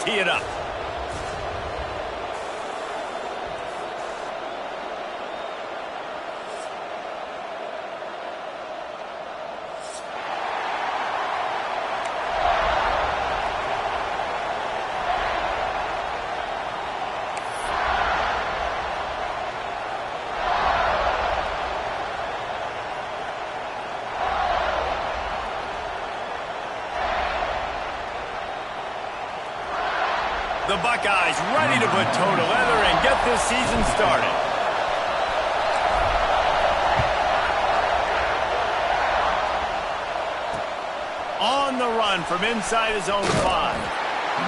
tee it up. The Buckeyes ready to put toe to leather and get this season started. On the run from inside his own 5.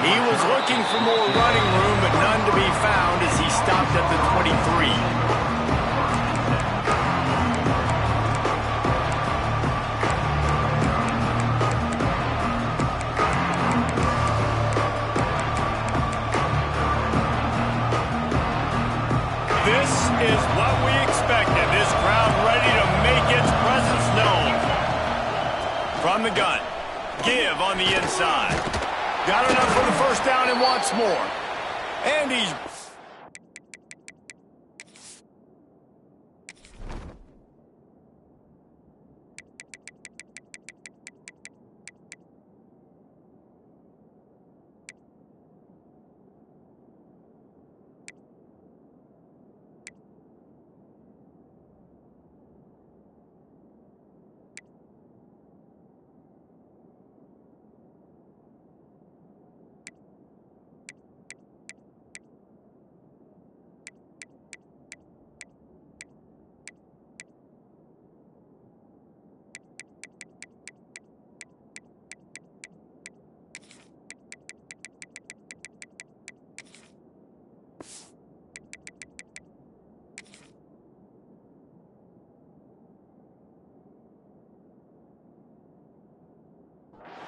He was looking for more running room, but none to be found as he stopped at the 23. This is what we expected. This crowd ready to make its presence known. From the gun. Give on the inside. Got enough for the first down and wants more. And he's...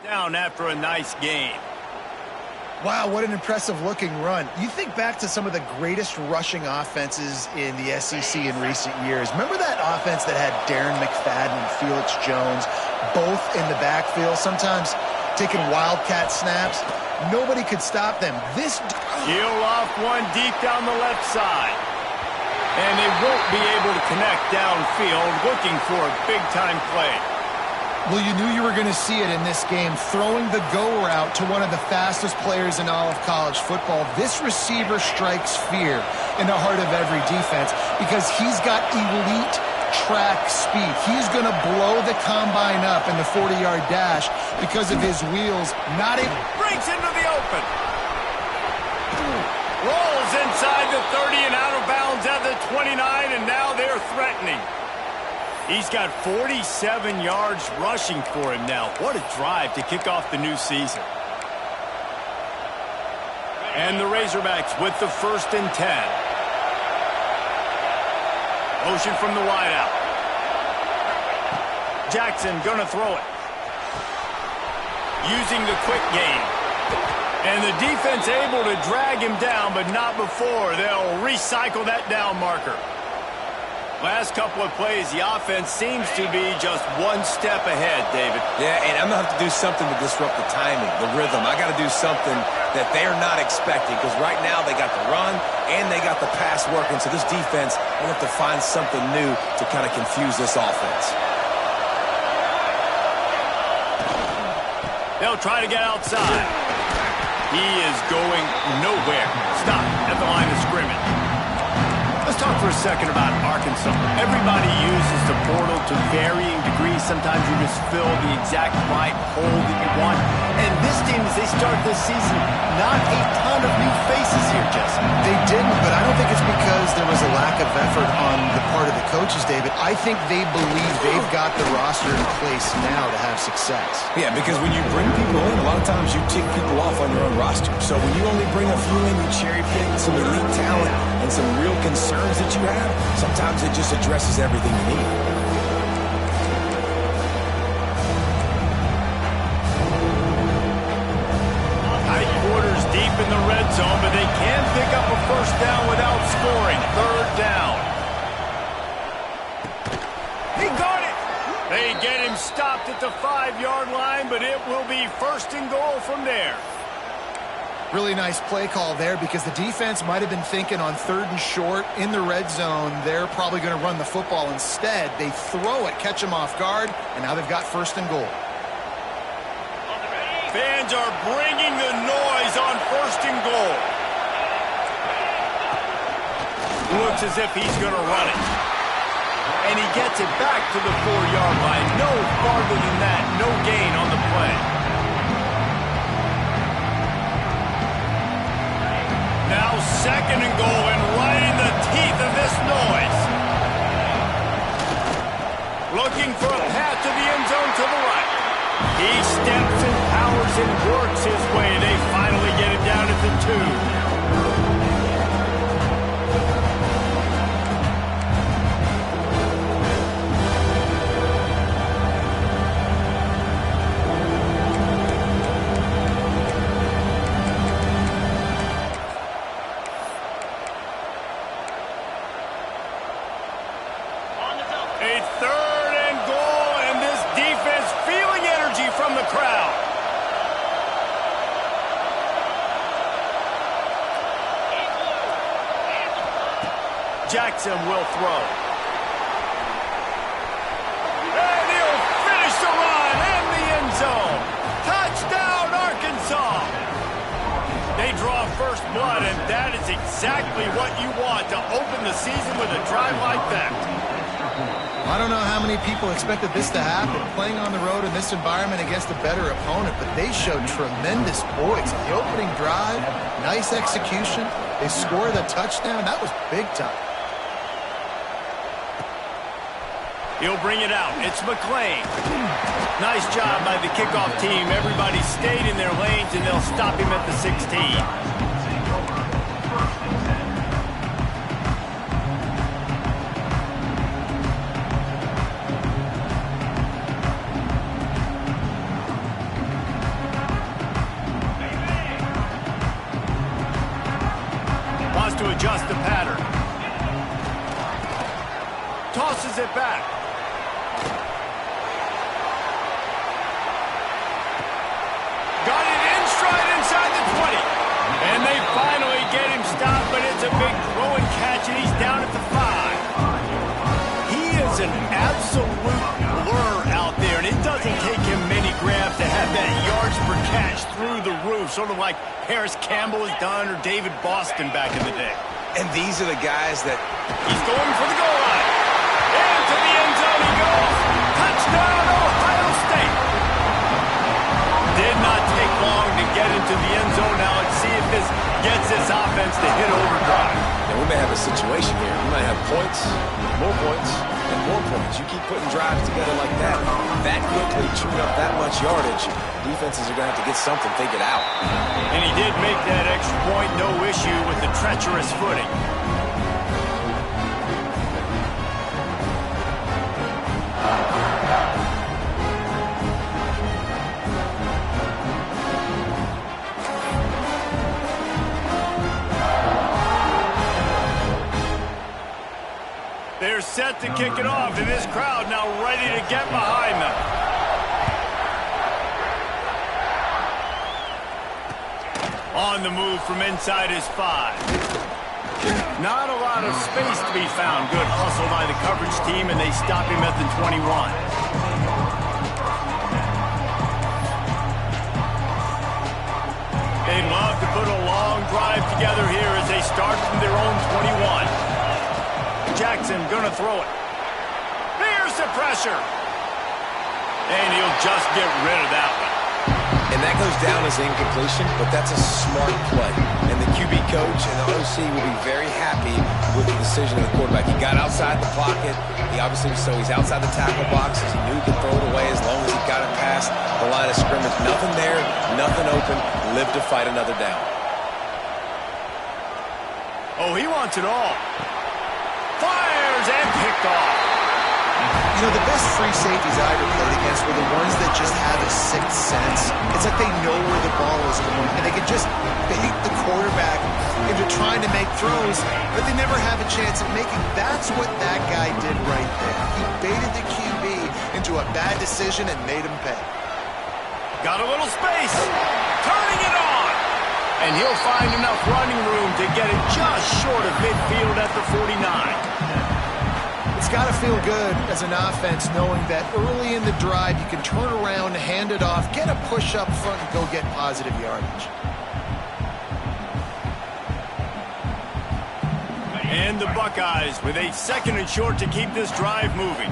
down after a nice game. Wow, what an impressive-looking run. You think back to some of the greatest rushing offenses in the SEC in recent years. Remember that offense that had Darren McFadden and Felix Jones both in the backfield, sometimes taking wildcat snaps? Nobody could stop them. This... He'll off one deep down the left side. And they won't be able to connect downfield, looking for a big-time play. Well, you knew you were going to see it in this game, throwing the go route to one of the fastest players in all of college football. This receiver strikes fear in the heart of every defense because he's got elite track speed. He's going to blow the combine up in the 40-yard dash because of his wheels. Breaks into the open. Rolls inside the 30 and out of bounds at the 29, and now they're threatening. He's got 47 yards rushing for him now. What a drive to kick off the new season. And the Razorbacks with the 1st and 10. Motion from the wideout. Jackson gonna throw it. Using the quick game. And the defense able to drag him down, but not before. They'll recycle that down marker. Last couple of plays, the offense seems to be just one step ahead, David. Yeah, and I'm going to have to do something to disrupt the timing, the rhythm. I got to do something that they're not expecting because right now they got the run and they got the pass working. So this defense will have to find something new to kind of confuse this offense. They'll try to get outside. He is going nowhere. Stop at the line of scrimmage. Let's talk for a second about Arkansas. Everybody uses the portal to varying degrees. Sometimes you just fill the exact right hole that you want. And this team, as they start this season, not a ton of new faces here, Jesse. They didn't, but I don't think it's because there was a lack of effort on the part of the coaches, David. I think they believe they've got the roster in place now to have success. Yeah, because when you bring people in, a lot of times you tick people off on your own roster. So when you only bring a few in, you cherry pick some elite talent and some real concerns that you have, sometimes it just addresses everything you need. Tight quarters deep in the red zone, but they can pick up a first down without scoring. 3rd down. He got it. They get him stopped at the 5-yard line, but it will be 1st and goal from there. Really nice play call there because the defense might have been thinking on 3rd and short in the red zone. They're probably going to run the football instead. They throw it, catch them off guard, and now they've got 1st and goal. Fans are bringing the noise on 1st and goal. Looks as if he's going to run it. And he gets it back to the 4-yard line. No farther than that. No gain on the play. Now 2nd and goal, and right in the teeth of this noise. Looking for a path to the end zone to the right. He steps and powers and works his way. They finally get him down at the 2. A 3rd and goal, and this defense feeling energy from the crowd. Jackson will throw. And he'll finish the run in the end zone. Touchdown, Arkansas. They draw first blood, and that is exactly what you want to open the season with a drive like that. I don't know how many people expected this to happen, playing on the road in this environment against a better opponent, but they showed tremendous poise. The opening drive, nice execution. They scored a touchdown. That was big time. He'll bring it out. It's McClain. Nice job by the kickoff team. Everybody stayed in their lanes, and they'll stop him at the 16. To adjust the pattern. Tosses it back. Got it in stride inside the 20. And they finally get him stopped, but it's a big throw and catch, and he's down at the 5. He is an absolute blur out there, and it doesn't take him many grabs to have that yards per catch through the roof, sort of like Harris Campbell has done or David Boston back in the day. And these are the guys that... He's going for the goal line. Into the end zone he goes. Touchdown, Ohio State. Did not take long to get into the end zone. Now let's see if this gets this offense to hit overdrive. And we may have a situation here. We might have points, more points, and more points. You keep putting drives together like that quickly, chewing up that much yardage, defenses are going to have to get something figured out. And he did make that extra point, no issue with the treacherous footing. They're set to kick it off, and this crowd now ready to get behind them. On the move from inside his 5. Not a lot of space to be found. Good hustle by the coverage team, and they stop him at the 21. They'd love to put a long drive together here as they start from their own 21. Jackson gonna throw it. There's the pressure. And he'll just get rid of that one. And that goes down as an incompletion, but that's a smart play. And the QB coach and the OC will be very happy with the decision of the quarterback. He got outside the pocket. He obviously, so he's outside the tackle box. He knew he could throw it away as long as he got it past the line of scrimmage. Nothing there, nothing open. Live to fight another down. Oh, he wants it all. Fires and picked off. You know, the best free safeties I ever played against were the ones that just have a sixth sense. It's like they know where the ball is going, and they can just bait the quarterback into trying to make throws, but they never have a chance at making. That's what that guy did right there. He baited the QB into a bad decision and made him pay. Got a little space. Turning it on. And he'll find enough running room to get it just short of midfield at the 49. It's got to feel good as an offense knowing that early in the drive you can turn around, hand it off, get a push up front, and go get positive yardage. And the Buckeyes with a 2nd and short to keep this drive moving.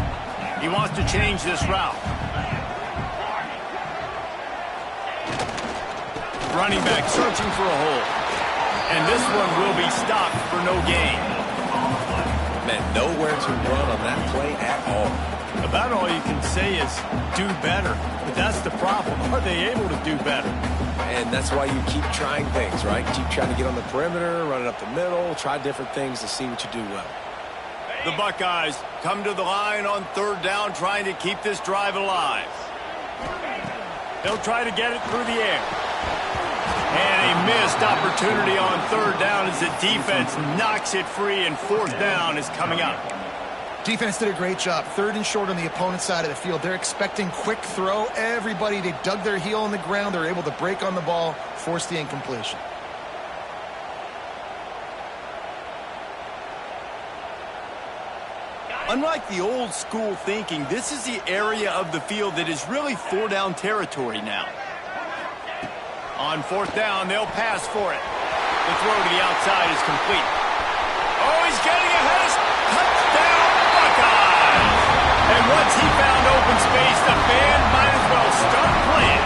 He wants to change this route. Running back searching for a hole. And this one will be stopped for no gain. Man, nowhere to run on that play at all. About all you can say is do better. But that's the problem. Are they able to do better? And that's why you keep trying things, right? Keep trying to get on the perimeter, run it up the middle, try different things to see what you do well. The Buckeyes come to the line on 3rd down, trying to keep this drive alive. They'll try to get it through the air. And a missed opportunity on 3rd down as the defense knocks it free, and 4th down is coming up. Defense did a great job. 3rd and short on the opponent's side of the field. They're expecting quick throw. Everybody, they dug their heel on the ground. They're able to break on the ball, force the incompletion. Unlike the old school thinking, this is the area of the field that is really 4-down territory now. On 4th down, they'll pass for it. The throw to the outside is complete. Oh, he's getting ahead. Touchdown, Buckeyes! And once he found open space, the band might as well start playing.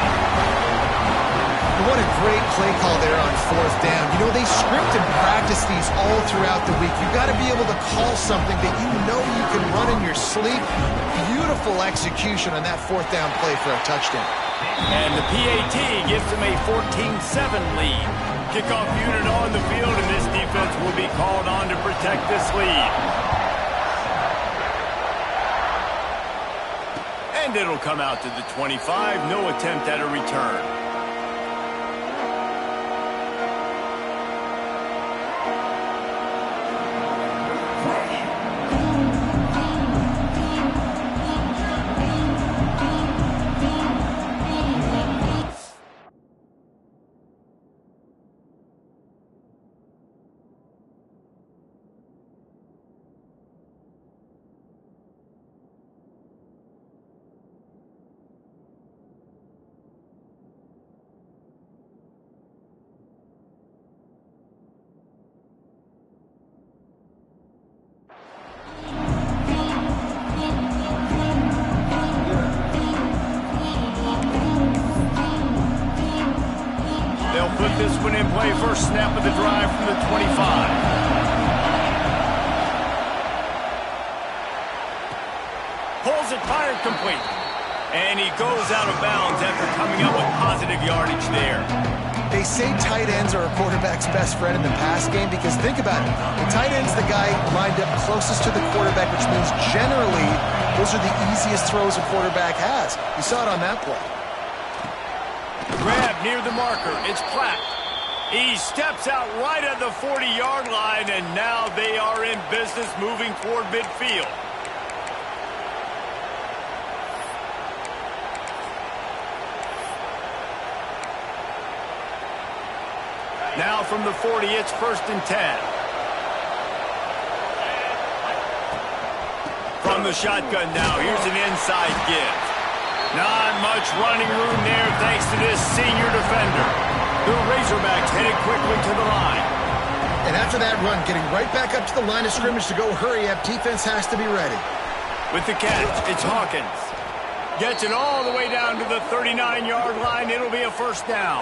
What a great play call there on 4th down. You know, they script and practice these all throughout the week. You've got to be able to call something that you know you can run in your sleep. Beautiful execution on that 4th down play for a touchdown. And the PAT gives them a 14-7 lead. Kickoff unit on the field, and this defense will be called on to protect this lead. And it'll come out to the 25. No attempt at a return. Put this one in play, first snap of the drive from the 25. Pulls it, fired, complete. And he goes out of bounds after coming up with positive yardage there. They say tight ends are a quarterback's best friend in the pass game because think about it. The tight end's the guy lined up closest to the quarterback, which means generally those are the easiest throws a quarterback has. You saw it on that play. Grab near the marker. It's Platt. He steps out right at the 40-yard line, and now they are in business moving toward midfield. Now from the 40, it's 1st and 10. From the shotgun now, here's an inside give. Not much running room there thanks to this senior defender. The Razorbacks headed quickly to the line. And after that run, getting right back up to the line of scrimmage to go hurry up, defense has to be ready. With the catch, it's Hawkins. Gets it all the way down to the 39-yard line. It'll be a 1st down.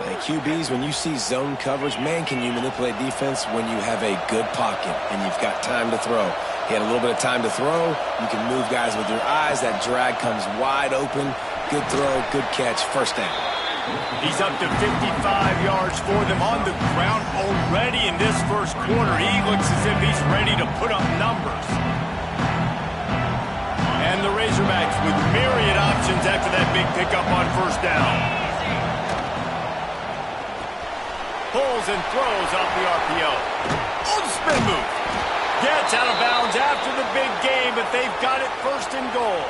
Hey, QBs, when you see zone coverage, man, can you manipulate defense when you have a good pocket and you've got time to throw. He had a little bit of time to throw. You can move guys with your eyes. That drag comes wide open. Good throw, good catch, 1st down. He's up to 55 yards for them on the ground already in this 1st quarter. He looks as if he's ready to put up numbers. And the Razorbacks with myriad options after that big pickup on 1st down. Pulls and throws off the RPO. Oh, the spin move. Gets out of bounds after the big game, but they've got it 1st and goal.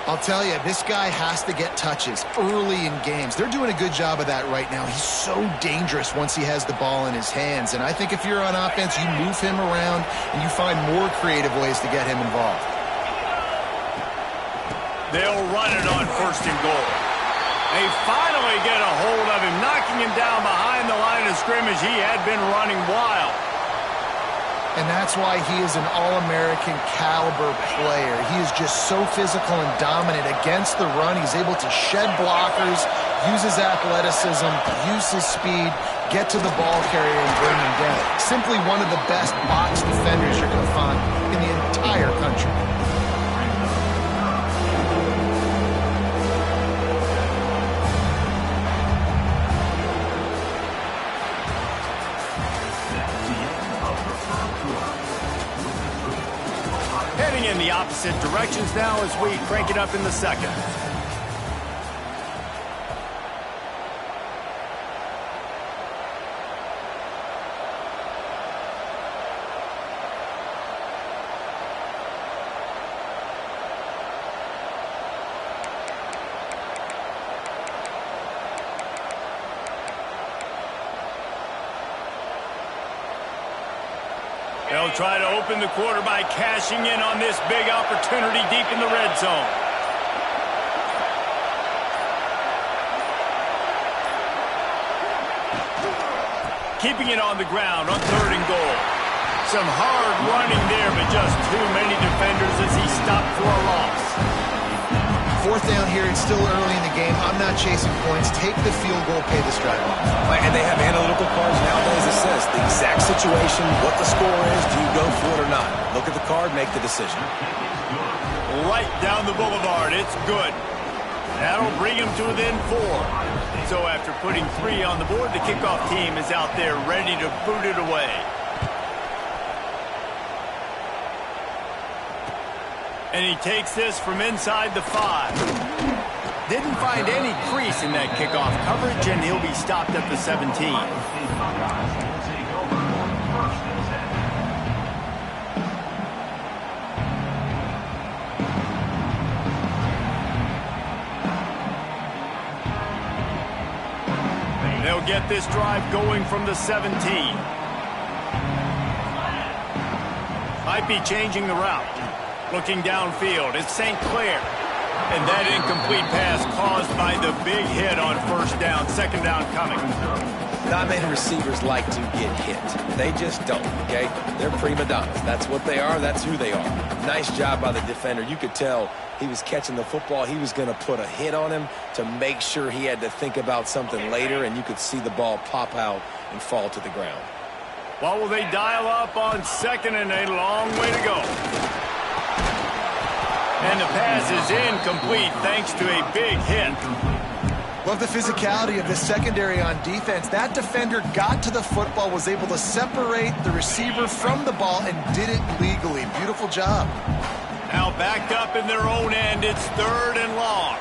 I'll tell you, this guy has to get touches early in games. They're doing a good job of that right now. He's so dangerous once he has the ball in his hands. And I think if you're on offense, you move him around and you find more creative ways to get him involved. They'll run it on 1st and goal. They finally get a hold of him, knocking him down behind the line of scrimmage. He had been running wild. And that's why he is an All-American caliber player. He is just so physical and dominant against the run. He's able to shed blockers, use his athleticism, use his speed, get to the ball carrier and bring him down. Simply one of the best box defenders you're going to find in the entire country. Heading in the opposite directions now as we crank it up in the second. They'll try to open the quarter by cashing in on this big opportunity deep in the red zone. Keeping it on the ground on 3rd and goal. Some hard running there, but just too many defenders as he stopped for a loss. 4th down here, it's still early in the game. I'm not chasing points. Take the field goal, pay this drive off. And they have analytical cards nowadays that says the exact situation, what the score is, do you go for it or not? Look at the card, make the decision. Right down the boulevard, it's good. That'll bring him to within 4. So after putting 3 on the board, the kickoff team is out there ready to boot it away. And he takes this from inside the 5. Didn't find any crease in that kickoff coverage, and he'll be stopped at the 17. They'll get this drive going from the 17. Might be changing the route. Looking downfield, it's St. Clair. And that incomplete pass caused by the big hit on 1st down, 2nd down coming. Not many receivers like to get hit. They just don't, okay? They're prima donnas. That's what they are. That's who they are. Nice job by the defender. You could tell he was catching the football. He was going to put a hit on him to make sure he had to think about something later, and you could see the ball pop out and fall to the ground. Well, will they dial up on 2nd and a long way to go? And the pass is incomplete thanks to a big hit. Love the physicality of this secondary on defense. That defender got to the football, was able to separate the receiver from the ball, and did it legally. Beautiful job. Now backed up in their own end, it's 3rd and long.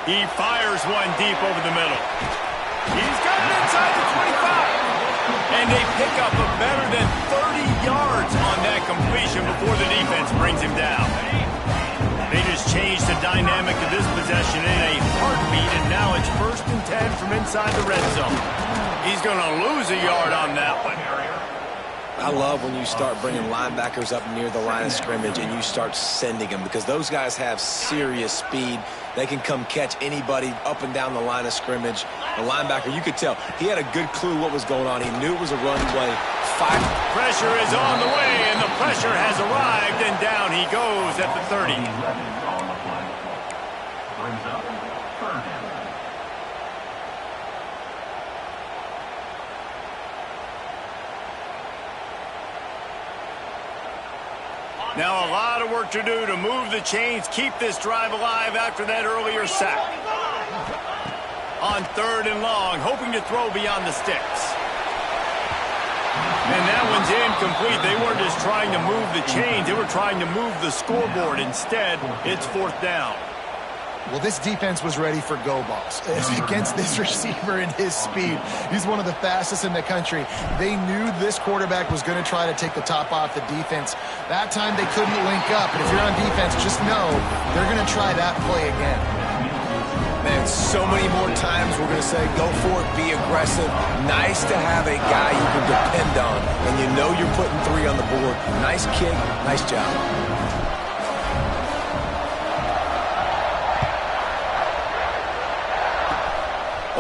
He fires one deep over the middle. He's got it inside the 25. And they pick up a better than 30 yards on that completion before the defense brings him down. They just changed the dynamic of this possession in a heartbeat, and now it's 1st and 10 from inside the red zone. He's going to lose a yard on that one. I love when you start bringing linebackers up near the line of scrimmage and you start sending them, because those guys have serious speed. They can come catch anybody up and down the line of scrimmage. The linebacker, you could tell, he had a good clue what was going on. He knew it was a run play. Pressure is on the way, and the pressure has arrived, and down he goes at the 30. Now a lot of work to do to move the chains, keep this drive alive after that earlier sack. On 3rd and long, hoping to throw beyond the sticks. And that one's incomplete. They weren't just trying to move the chains, they were trying to move the scoreboard. Instead, it's 4th down. Well, this defense was ready for go balls. Against this receiver and his speed. He's one of the fastest in the country. They knew this quarterback was going to try to take the top off the defense. That time they couldn't link up. And if you're on defense, just know they're going to try that play again. Man, so many more times we're going to say, go for it, be aggressive. Nice to have a guy you can depend on, and you know you're putting 3 on the board. Nice kick, nice job.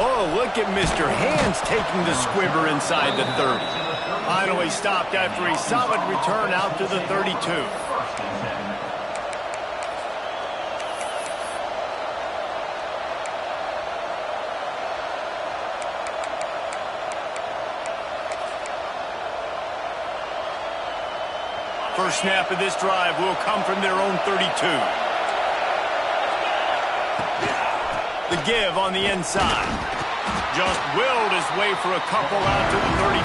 Oh, look at Mr. Hands taking the squibber inside the 30. Finally stopped after a solid return out to the 32. First snap of this drive will come from their own 32. The give on the inside. Just willed his way for a couple out to the 35.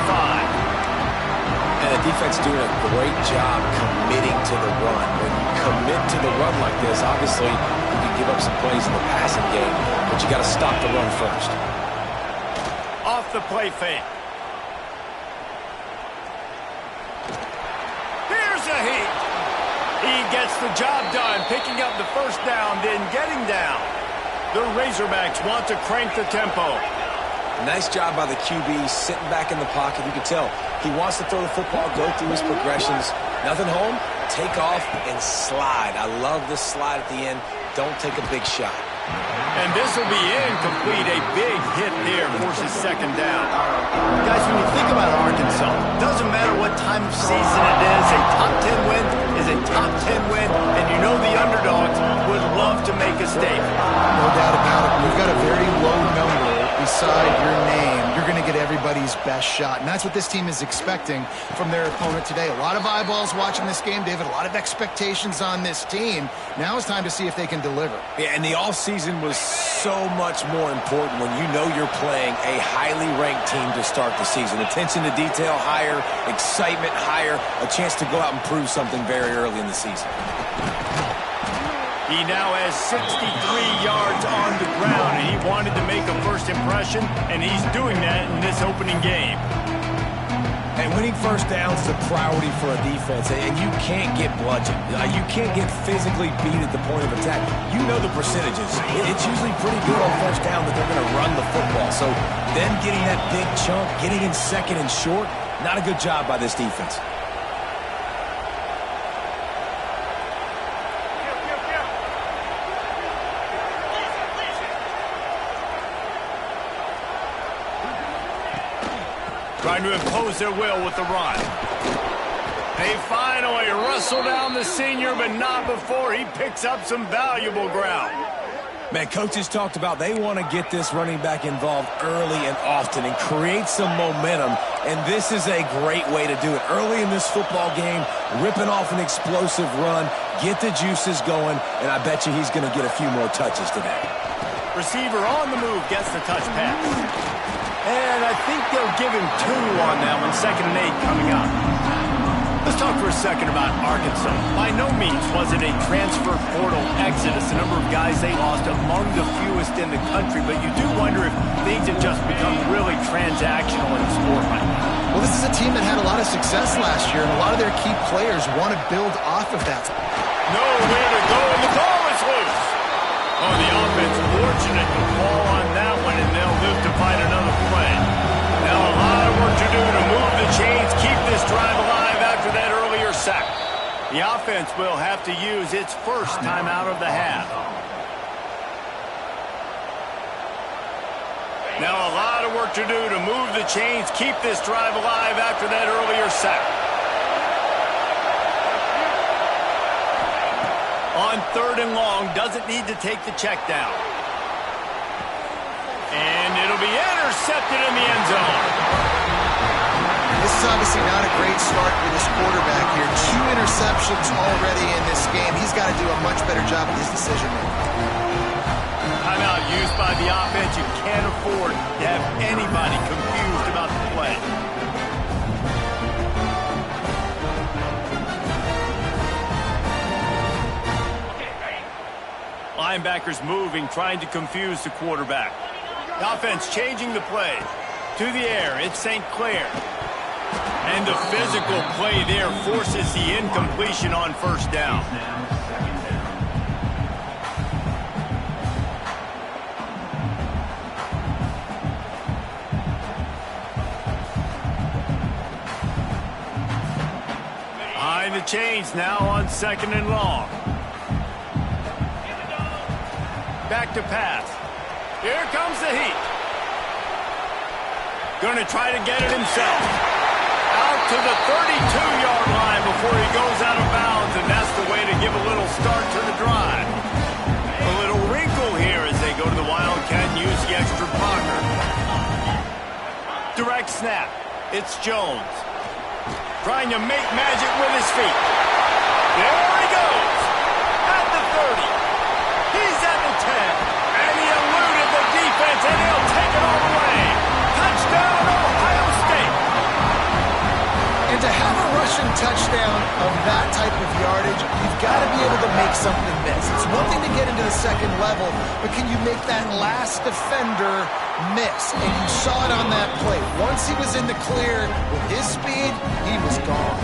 And the defense doing a great job committing to the run. When you commit to the run like this, obviously you can give up some plays in the passing game, but you got to stop the run first. Off the play fake. Here's a heat. He gets the job done, picking up the first down, then getting down. The Razorbacks want to crank the tempo. Nice job by the QB, sitting back in the pocket. You can tell he wants to throw the football, go through his progressions. Nothing home, take off and slide. I love this slide at the end. Don't take a big shot. And this will be incomplete. A big hit there forces second down. Guys, when you think about Arkansas, it doesn't matter what time of season it is. A top 10 win is a top 10 win, and you know the underdogs would love to make a statement. No doubt about it. We've got a very low number beside your name. You're going to get everybody's best shot, and that's what this team is expecting from their opponent today. A lot of eyeballs watching this game, David. A lot of expectations on this team. Now it's time to see if they can deliver. Yeah, and the offseason was so much more important when you know you're playing a highly ranked team to start the season. Attention to detail higher, excitement higher, a chance to go out and prove something very early in the season. He now has 63 yards on the ground, and he wanted to make a first impression, and he's doing that in this opening game. And winning first downs is a priority for a defense, and you can't get bludgeoned. You can't get physically beat at the point of attack. You know the percentages. It's usually pretty good on first down that they're going to run the football. So then getting that big chunk, getting in second and short, not a good job by this defense. Trying to impose their will with the run. They finally wrestle down the senior, but not before he picks up some valuable ground. Man, coaches talked about they want to get this running back involved early and often and create some momentum, and this is a great way to do it. Early in this football game, ripping off an explosive run, get the juices going, and I bet you he's going to get a few more touches today. Receiver on the move gets the touch pass. And I think they'll give him 2 on that one. 2nd and 8 coming up. Let's talk for a second about Arkansas. By no means was it a transfer portal exodus. The number of guys they lost among the fewest in the country. But you do wonder if things have just become really transactional in the sport right now. Well, this is a team that had a lot of success last year, and a lot of their key players want to build off of that. Nowhere to go, and the ball is loose. Oh, the offense fortunate to fall on that one, and they'll live to fight another play. Now a lot of work to do to move the chains, keep this drive alive after that earlier sack. The offense will have to use its first time out of the half. Now a lot of work to do to move the chains, keep this drive alive after that earlier sack. On 3rd and long, doesn't need to take the check down. And it'll be intercepted in the end zone. This is obviously not a great start for this quarterback here. 2 interceptions already in this game. He's got to do a much better job with his decision-making. Timeout used by the offense. You can't afford to have anybody confused about the play. linebackers moving, trying to confuse the quarterback. The offense changing the play. To the air, it's St. Clair. And the physical play there forces the incompletion on first down. Behind the chains now on 2nd and long. Back to pass. Here comes the heat. Going to try to get it himself. Out to the 32-yard line before he goes out of bounds, and that's the way to give a little start to the drive. A little wrinkle here as they go to the Wildcat and use the extra blocker. Direct snap. It's Jones. Trying to make magic with his feet. There he goes. At the 30. He's at the 10. And he eluded the defense, and he'll take it all the way. Touchdown, Ohio State. And to have a rushing touchdown of that type of yardage, you've got to be able to make something miss. It's one thing to get into the second level, but can you make that last defender miss? And you saw it on that play. Once he was in the clear with his speed, he was gone.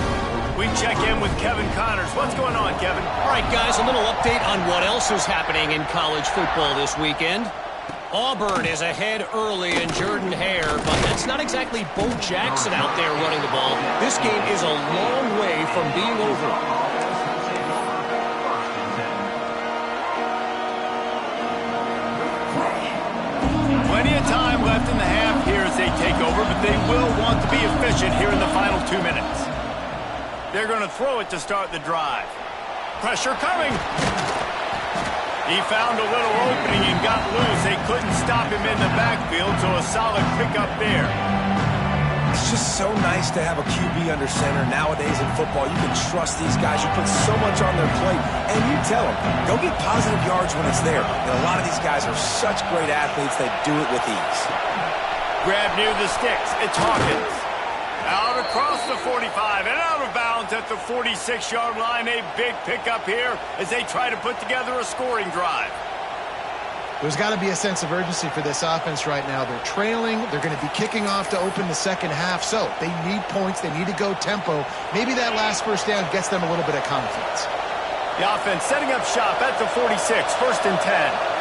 We check in with Kevin Connors. What's going on, Kevin? All right, guys, a little update on what else is happening in college football this weekend. Auburn is ahead early in Jordan Hare, but that's not exactly Bo Jackson out there running the ball. This game is a long way from being over. Plenty of time left in the half here as they take over, but they will want to be efficient here in the final 2 minutes. They're going to throw it to start the drive. Pressure coming. He found a little opening and got loose. They couldn't stop him in the backfield, so a solid pickup there. It's just so nice to have a QB under center. Nowadays in football, you can trust these guys. You put so much on their plate, and you tell them, go get positive yards when it's there. And a lot of these guys are such great athletes, they do it with ease. Grab near the sticks. It's Hawkins. Out across the 45 and out of bounds at the 46-yard line. A big pickup here as they try to put together a scoring drive. There's got to be a sense of urgency for this offense right now. They're trailing. They're going to be kicking off to open the second half. So they need points. They need to go tempo. Maybe that last first down gets them a little bit of confidence. The offense setting up shop at the 46, 1st and 10.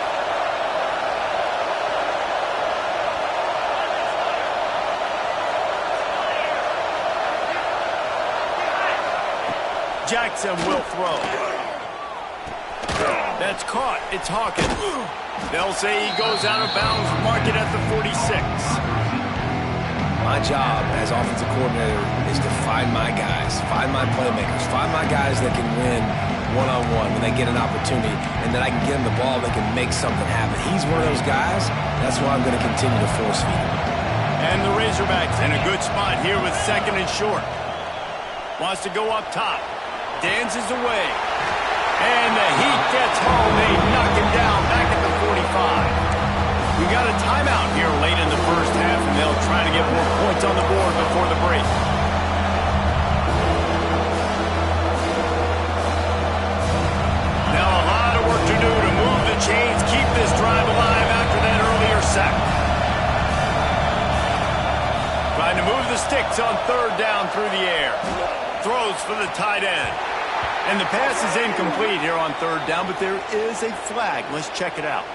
Jackson will throw. That's caught. It's Hawkins. They'll say he goes out of bounds, mark it at the 46. My job as offensive coordinator is to find my guys, find my playmakers, find my guys that can win one-on-one when they get an opportunity, and then I can get them the ball that can make something happen. He's one of those guys. That's why I'm going to continue to force feed him. And the Razorbacks in a good spot here with 2nd and short. Wants to go up top. Dances away. And the Heat gets home. They knock him down back at the 45. We got a timeout here late in the first half, and they'll try to get more points on the board before the break. Now a lot of work to do to move the chains, keep this drive alive after that earlier sack. Trying to move the sticks on 3rd down through the air. Throws for the tight end. And the pass is incomplete here on 3rd down, but there is a flag. Let's check it out.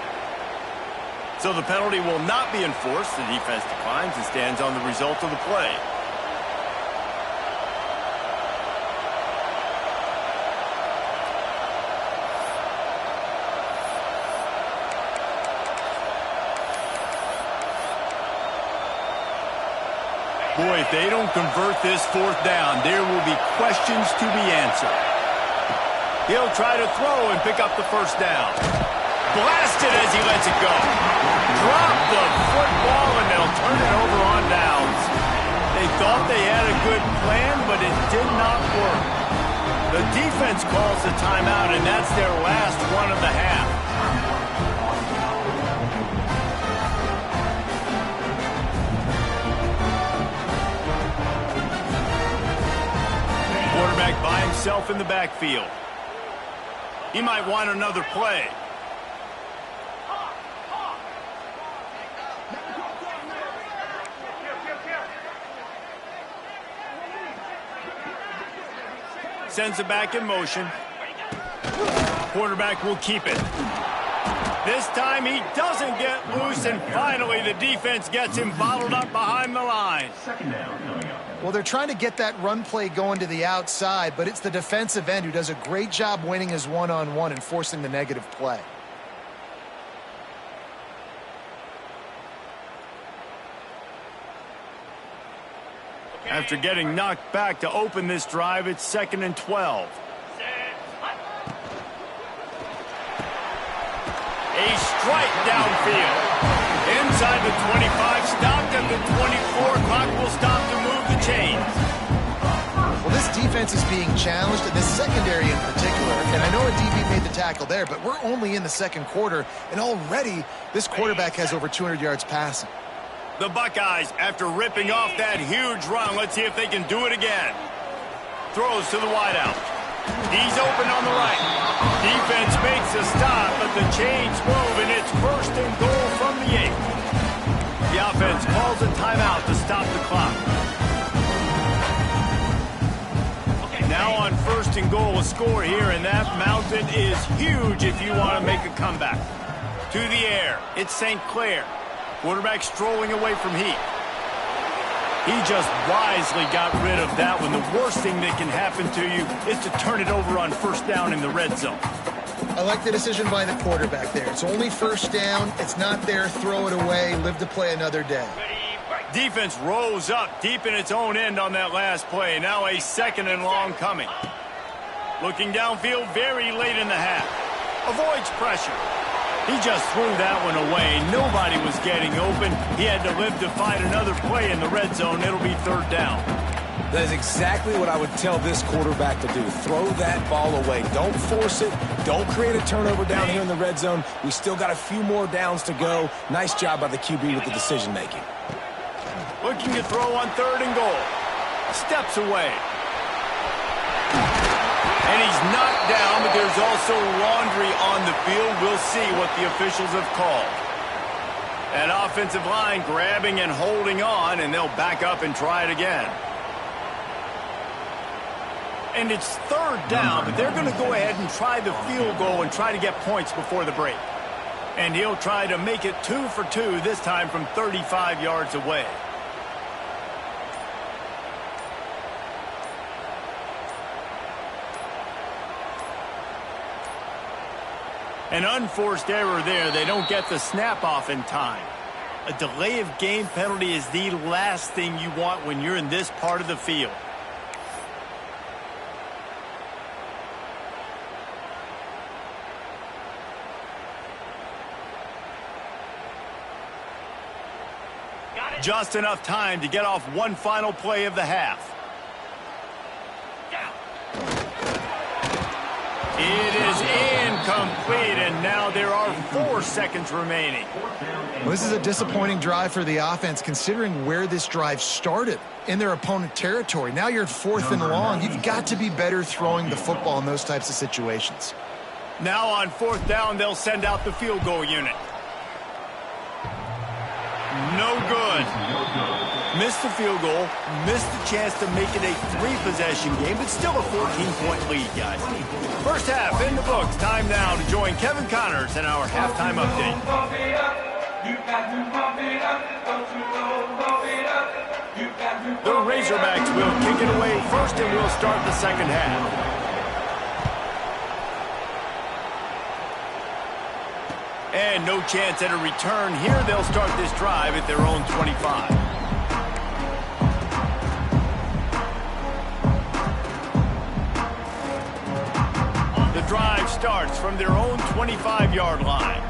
So the penalty will not be enforced. The defense declines and stands on the result of the play. Boy, if they don't convert this 4th down, there will be questions to be answered. He'll try to throw and pick up the 1st down. Blasted as he lets it go. Drop the football, and they'll turn it over on downs. They thought they had a good plan, but it did not work. The defense calls the timeout, and that's their last one of the half. Quarterback by himself in the backfield. He might want another play. sends it back in motion. Quarterback will keep it. This time he doesn't get loose, and finally the defense gets him bottled up behind the line. Well, they're trying to get that run play going to the outside, but it's the defensive end who does a great job winning his one-on-one and forcing the negative play. After getting knocked back to open this drive, it's 2nd and 12. A strike downfield. Inside the 25, stopped at the 24. Clock will stop to move the chains. Well, this defense is being challenged, and this secondary in particular. And I know a DB made the tackle there, but we're only in the second quarter, and already this quarterback has over 200 yards passing. The Buckeyes, after ripping off that huge run, let's see if they can do it again. Throws to the wideout. He's open on the right. Defense makes a stop, but the chains move, and it's 1st and goal from the 8. The offense calls a timeout to stop the clock. Now on 1st and goal, a score here, and that mountain is huge if you want to make a comeback. To the air, it's St. Clair. Quarterback strolling away from Heat. He just wisely got rid of that one. The worst thing that can happen to you is to turn it over on 1st down in the red zone. I like the decision by the quarterback there. It's only 1st down. It's not there. Throw it away. Live to play another day. Defense rose up deep in its own end on that last play. Now a 2nd and long coming. Looking downfield very late in the half. Avoids pressure. He just threw that one away. Nobody was getting open. He had to live to fight another play in the red zone. It'll be 3rd down. That is exactly what I would tell this quarterback to do. Throw that ball away. Don't force it. Don't create a turnover down here in the red zone. We still got a few more downs to go. Nice job by the QB with the decision-making. Looking to throw on 3rd and goal. Steps away. And he's knocked down, but there's also laundry on the field. We'll see what the officials have called. That offensive line grabbing and holding on, and they'll back up and try it again. And it's 3rd down, but they're going to go ahead and try the field goal and try to get points before the break. And he'll try to make it 2 for 2, this time from 35 yards away. An unforced error there. They don't get the snap off in time. A delay of game penalty is the last thing you want when you're in this part of the field. Just enough time to get off one final play of the half. It is incomplete, and now there are 4 seconds remaining. Well, this is a disappointing drive for the offense, considering where this drive started, in their opponent territory. Now you're at 4th and long. You've got to be better throwing the football in those types of situations. Now on 4th down, they'll send out the field goal unit. No good. Missed the field goal, missed the chance to make it a 3-possession game, but still a 14-point lead, guys. First half in the books. Time now to join Kevin Connors in our halftime update. The Razorbacks will kick it away first, and we'll start the second half. And no chance at a return here. They'll start this drive at their own 25. The drive starts from their own 25-yard line.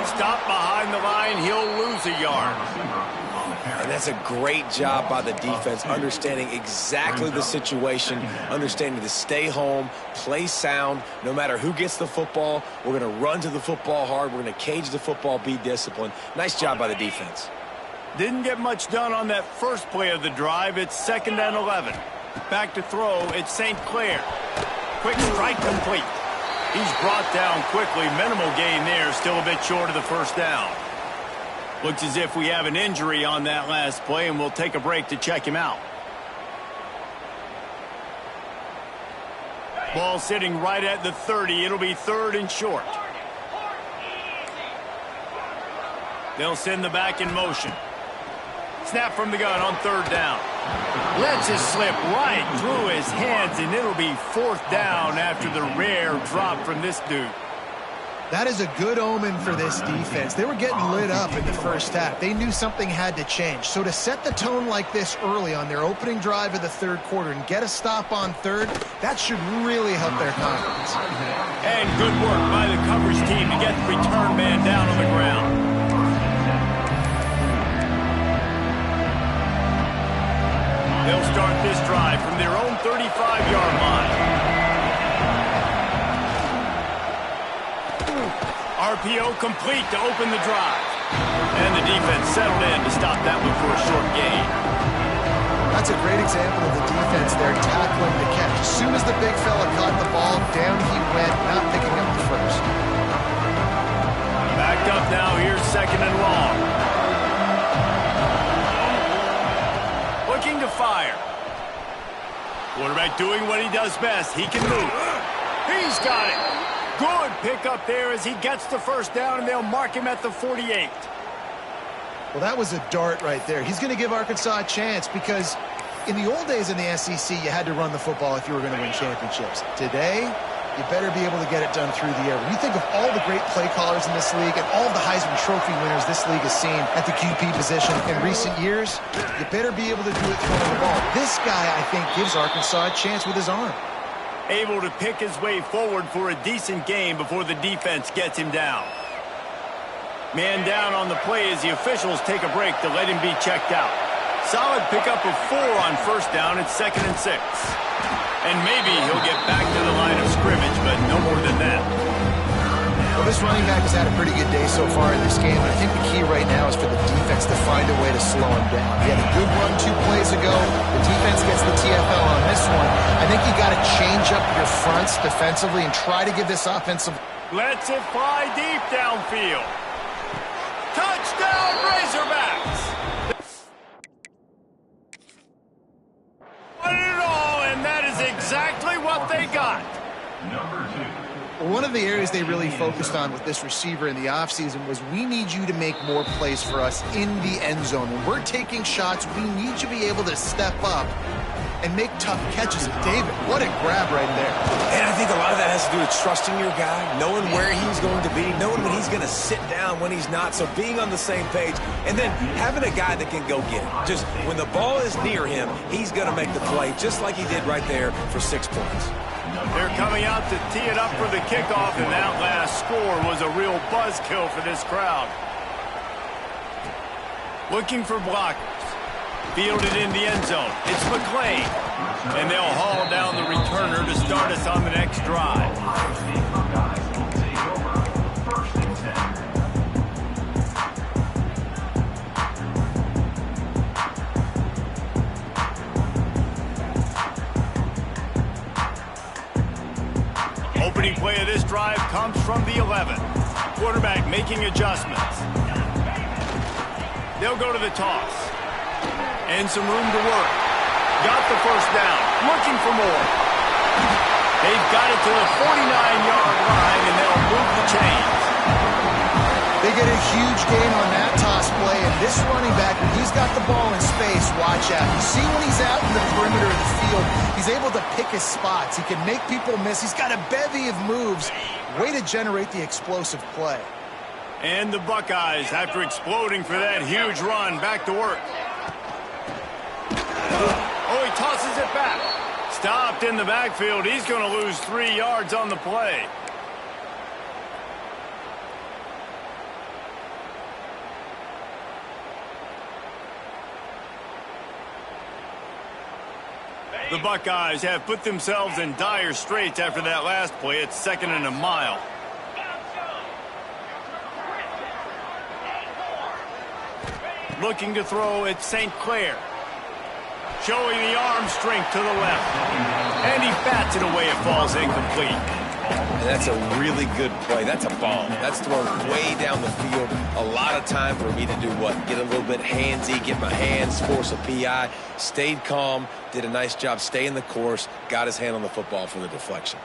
Stop behind the line, he'll lose a yard. And that's a great job by the defense, understanding exactly the situation, understanding to stay home, play sound. No matter who gets the football, we're going to run to the football hard. We're going to cage the football, be disciplined. Nice job by the defense. Didn't get much done on that first play of the drive. It's 2nd and 11. Back to throw, it's St. Clair. Quick strike complete. He's brought down quickly. Minimal gain there. Still a bit short of the first down. Looks as if we have an injury on that last play, and we'll take a break to check him out. Ball sitting right at the 30. It'll be 3rd and short. They'll send the back in motion. Snap from the gun on 3rd down. Lets it slip right through his hands, and it'll be 4th down after the rare drop from this dude. That is a good omen for this defense. They were getting lit up in the first half. They knew something had to change. So to set the tone like this early on their opening drive of the 3rd quarter and get a stop on 3rd, that should really help their confidence. And good work by the coverage team to get the return man down on the ground. They'll start this drive from their own 35-yard line. RPO complete to open the drive. And the defense settled in to stop that one for a short gain. That's a great example of the defense there tackling the catch. As soon as the big fella caught the ball, down he went, not picking up the first. Backed up now, here's 2nd and long. Looking to fire. Quarterback doing what he does best. He can move. He's got it. Good pickup there as he gets the first down, and they'll mark him at the 48. Well, that was a dart right there. He's going to give Arkansas a chance because in the old days in the SEC, you had to run the football if you were going to win championships. Today, you better be able to get it done through the air. When you think of all the great play callers in this league and all the Heisman Trophy winners this league has seen at the QB position in recent years, you better be able to do it throwing the ball. This guy, I think, gives Arkansas a chance with his arm. Able to pick his way forward for a decent gain before the defense gets him down. Man down on the play as the officials take a break to let him be checked out. Solid pickup of 4 on first down at 2nd and 6. And maybe he'll get back to the line of scrimmage, but no more than that. Well, this running back has had a pretty good day so far in this game. I think the key right now is for the defense to find a way to slow him down. He had a good run 2 plays ago. The defense gets the TFL on this one. I think you got to change up your fronts defensively and try to give this offensive... Lets it fly deep downfield. Touchdown, Razorbacks! Won it all, and that is exactly what they got. One of the areas they really focused on with this receiver in the offseason was we need you to make more plays for us in the end zone. When we're taking shots, we need you to be able to step up and make tough catches. David, what a grab right there. And I think a lot of that has to do with trusting your guy, knowing where he's going to be, knowing when he's going to sit down, when he's not, so being on the same page, and then having a guy that can go get it. Just when the ball is near him, he's going to make the play, just like he did right there for 6 points. They're coming out to tee it up for the kickoff, and that last score was a real buzzkill for this crowd. Looking for blockers. Fielded in the end zone. It's McClain. And they'll haul down the returner to start us on the next drive. Opening play of this drive comes from the 11. Quarterback making adjustments. They'll go to the toss. And some room to work. Got the first down. Looking for more. They've got it to the 49-yard line, and they'll move the chains. They get a huge gain on that toss play, and this running back, when he's got the ball in space, watch out. You see when he's out in the perimeter of the field, he's able to pick his spots. He can make people miss. He's got a bevy of moves. Way to generate the explosive play. And the Buckeyes, after exploding for that huge run, back to work. Oh, he tosses it back. Stopped in the backfield. He's going to lose 3 yards on the play. The Buckeyes have put themselves in dire straits after that last play. It's 2nd and a mile. Looking to throw at St. Clair. Showing the arm strength to the left. And he bats it away. It falls incomplete. And that's a really good play. That's a bomb. That's thrown way down the field. A lot of time for me to do what? Get a little bit handsy, get my hands, force a PI. Stayed calm, did a nice job staying the course, got his hand on the football for the deflection.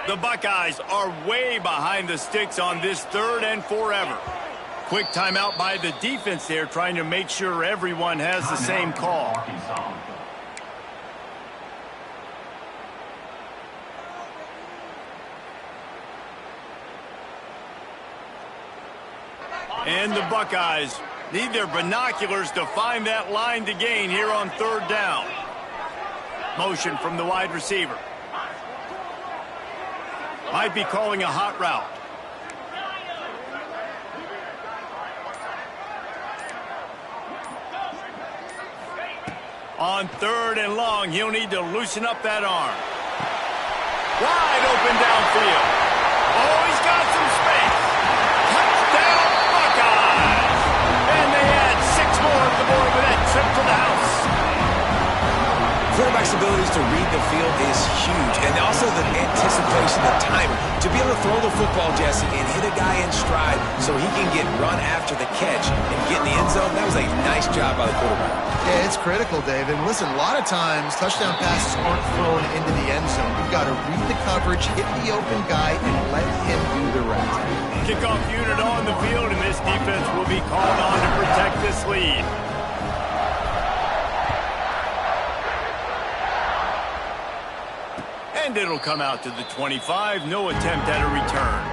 The Buckeyes are way behind the sticks on this 3rd and forever. Quick timeout by the defense there, trying to make sure everyone has the same call. And the Buckeyes need their binoculars to find that line to gain here on 3rd down. Motion from the wide receiver. Might be calling a hot route. On 3rd and long, he'll need to loosen up that arm. Wide open downfield. Oh, he's got some space. Touchdown, Buckeyes! And they add 6 more to the board with that trip to the house. Quarterback's abilities to read the field is huge, and also the anticipation, the timing. To be able to throw the football, Jesse, and hit a guy in stride so he can get run after the catch and get in the end zone, that was a nice job by the quarterback. Yeah, it's critical, David. And listen, a lot of times touchdown passes aren't thrown into the end zone. You've got to read the coverage, hit the open guy, and let him do the rest. Kickoff unit on the field, and this defense will be called on to protect this lead. And it'll come out to the 25. No attempt at a return.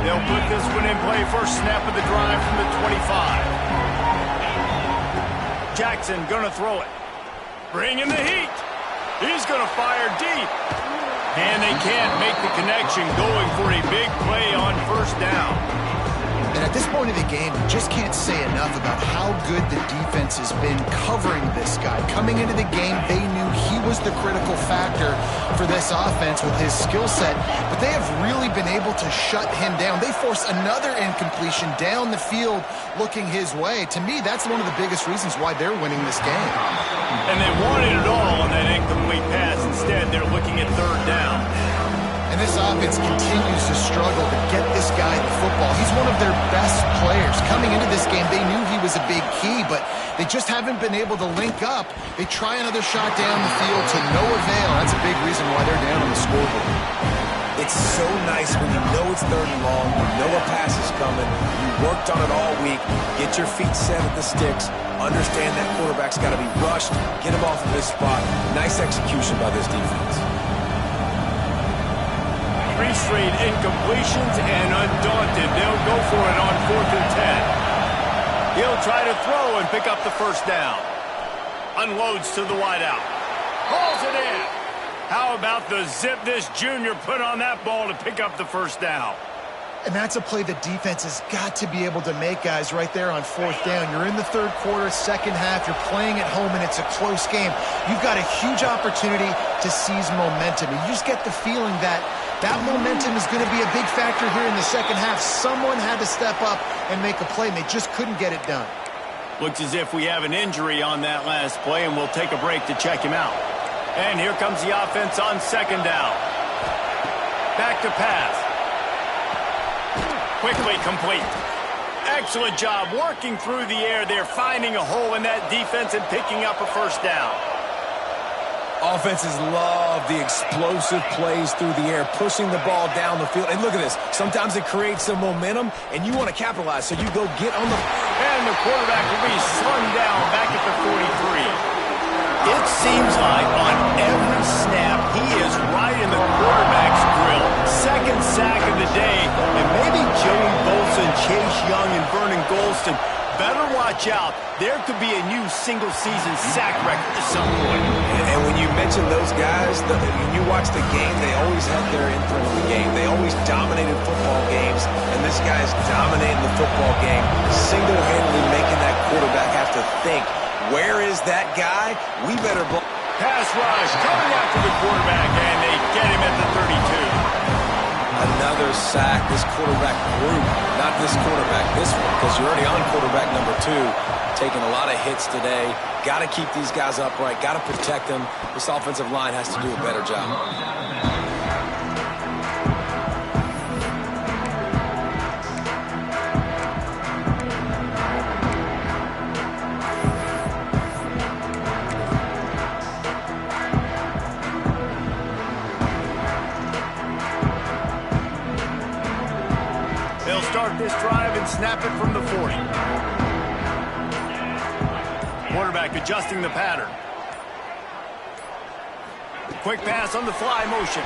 They'll put this one in play. First snap of the drive from the 25. Jackson gonna throw it. Bringing the heat. He's gonna fire deep. And they can't make the connection, going for a big play on 1st down. And at this point of the game, you just can't say enough about how good the defense has been covering this guy. Coming into the game, they knew he was the critical factor for this offense with his skill set, but they have really been able to shut him down. They force another incompletion down the field looking his way. To me, that's one of the biggest reasons why they're winning this game. And they wanted it all on that incomplete pass. Instead, they're looking at 3rd down. And this offense continues to struggle to get this guy the football. He's one of their best players. Coming into this game, they knew he was a big key, but they just haven't been able to link up. They try another shot down the field to no avail. That's a big reason why they're down on the scoreboard. It's so nice when you know it's 3rd and long, you know a pass is coming, you worked on it all week, get your feet set at the sticks, understand that quarterback's got to be rushed, get him off of his spot. Nice execution by this defense. 3 straight incompletions, and undaunted, they'll go for it on 4th and 10. He'll try to throw and pick up the 1st down. Unloads to the wideout. Hauls it in. How about the zip this junior put on that ball to pick up the 1st down? And that's a play the defense has got to be able to make, guys, right there on 4th down. You're in the 3rd quarter, 2nd half. You're playing at home, and it's a close game. You've got a huge opportunity to seize momentum. And you just get the feeling that that momentum is going to be a big factor here in the 2nd half. Someone had to step up and make a play, and they just couldn't get it done. Looks as if we have an injury on that last play, and we'll take a break to check him out. And here comes the offense on 2nd down. Back to pass. Quickly complete. Excellent job working through the air there, finding a hole in that defense and picking up a 1st down. Offenses love the explosive plays through the air, pushing the ball down the field. And look at this. Sometimes it creates some momentum, and you want to capitalize, so you go get on the... And the quarterback will be slung down back at the 43. It seems like on every snap, he is right in the quarterback's grill. 2nd sack of the day, and maybe Joey Bolson, Chase Young, and Vernon Golston better watch out. There could be a new single-season sack record at some point. And when you mention those guys, when you watch the game, they always had their input in the game. They always dominated football games, and this guy's dominating the football game, single-handedly making that quarterback have to think, where is that guy? We better block. Pass rush coming after the quarterback, and they get him at the 32. Another sack this quarterback group, not this quarterback, this one, because you're already on quarterback number 2, taking a lot of hits today. Got to keep these guys upright, got to protect them. This offensive line has to do a better job. They'll start this drive and snap it from the 40. Quarterback adjusting the pattern. Quick pass on the fly motion.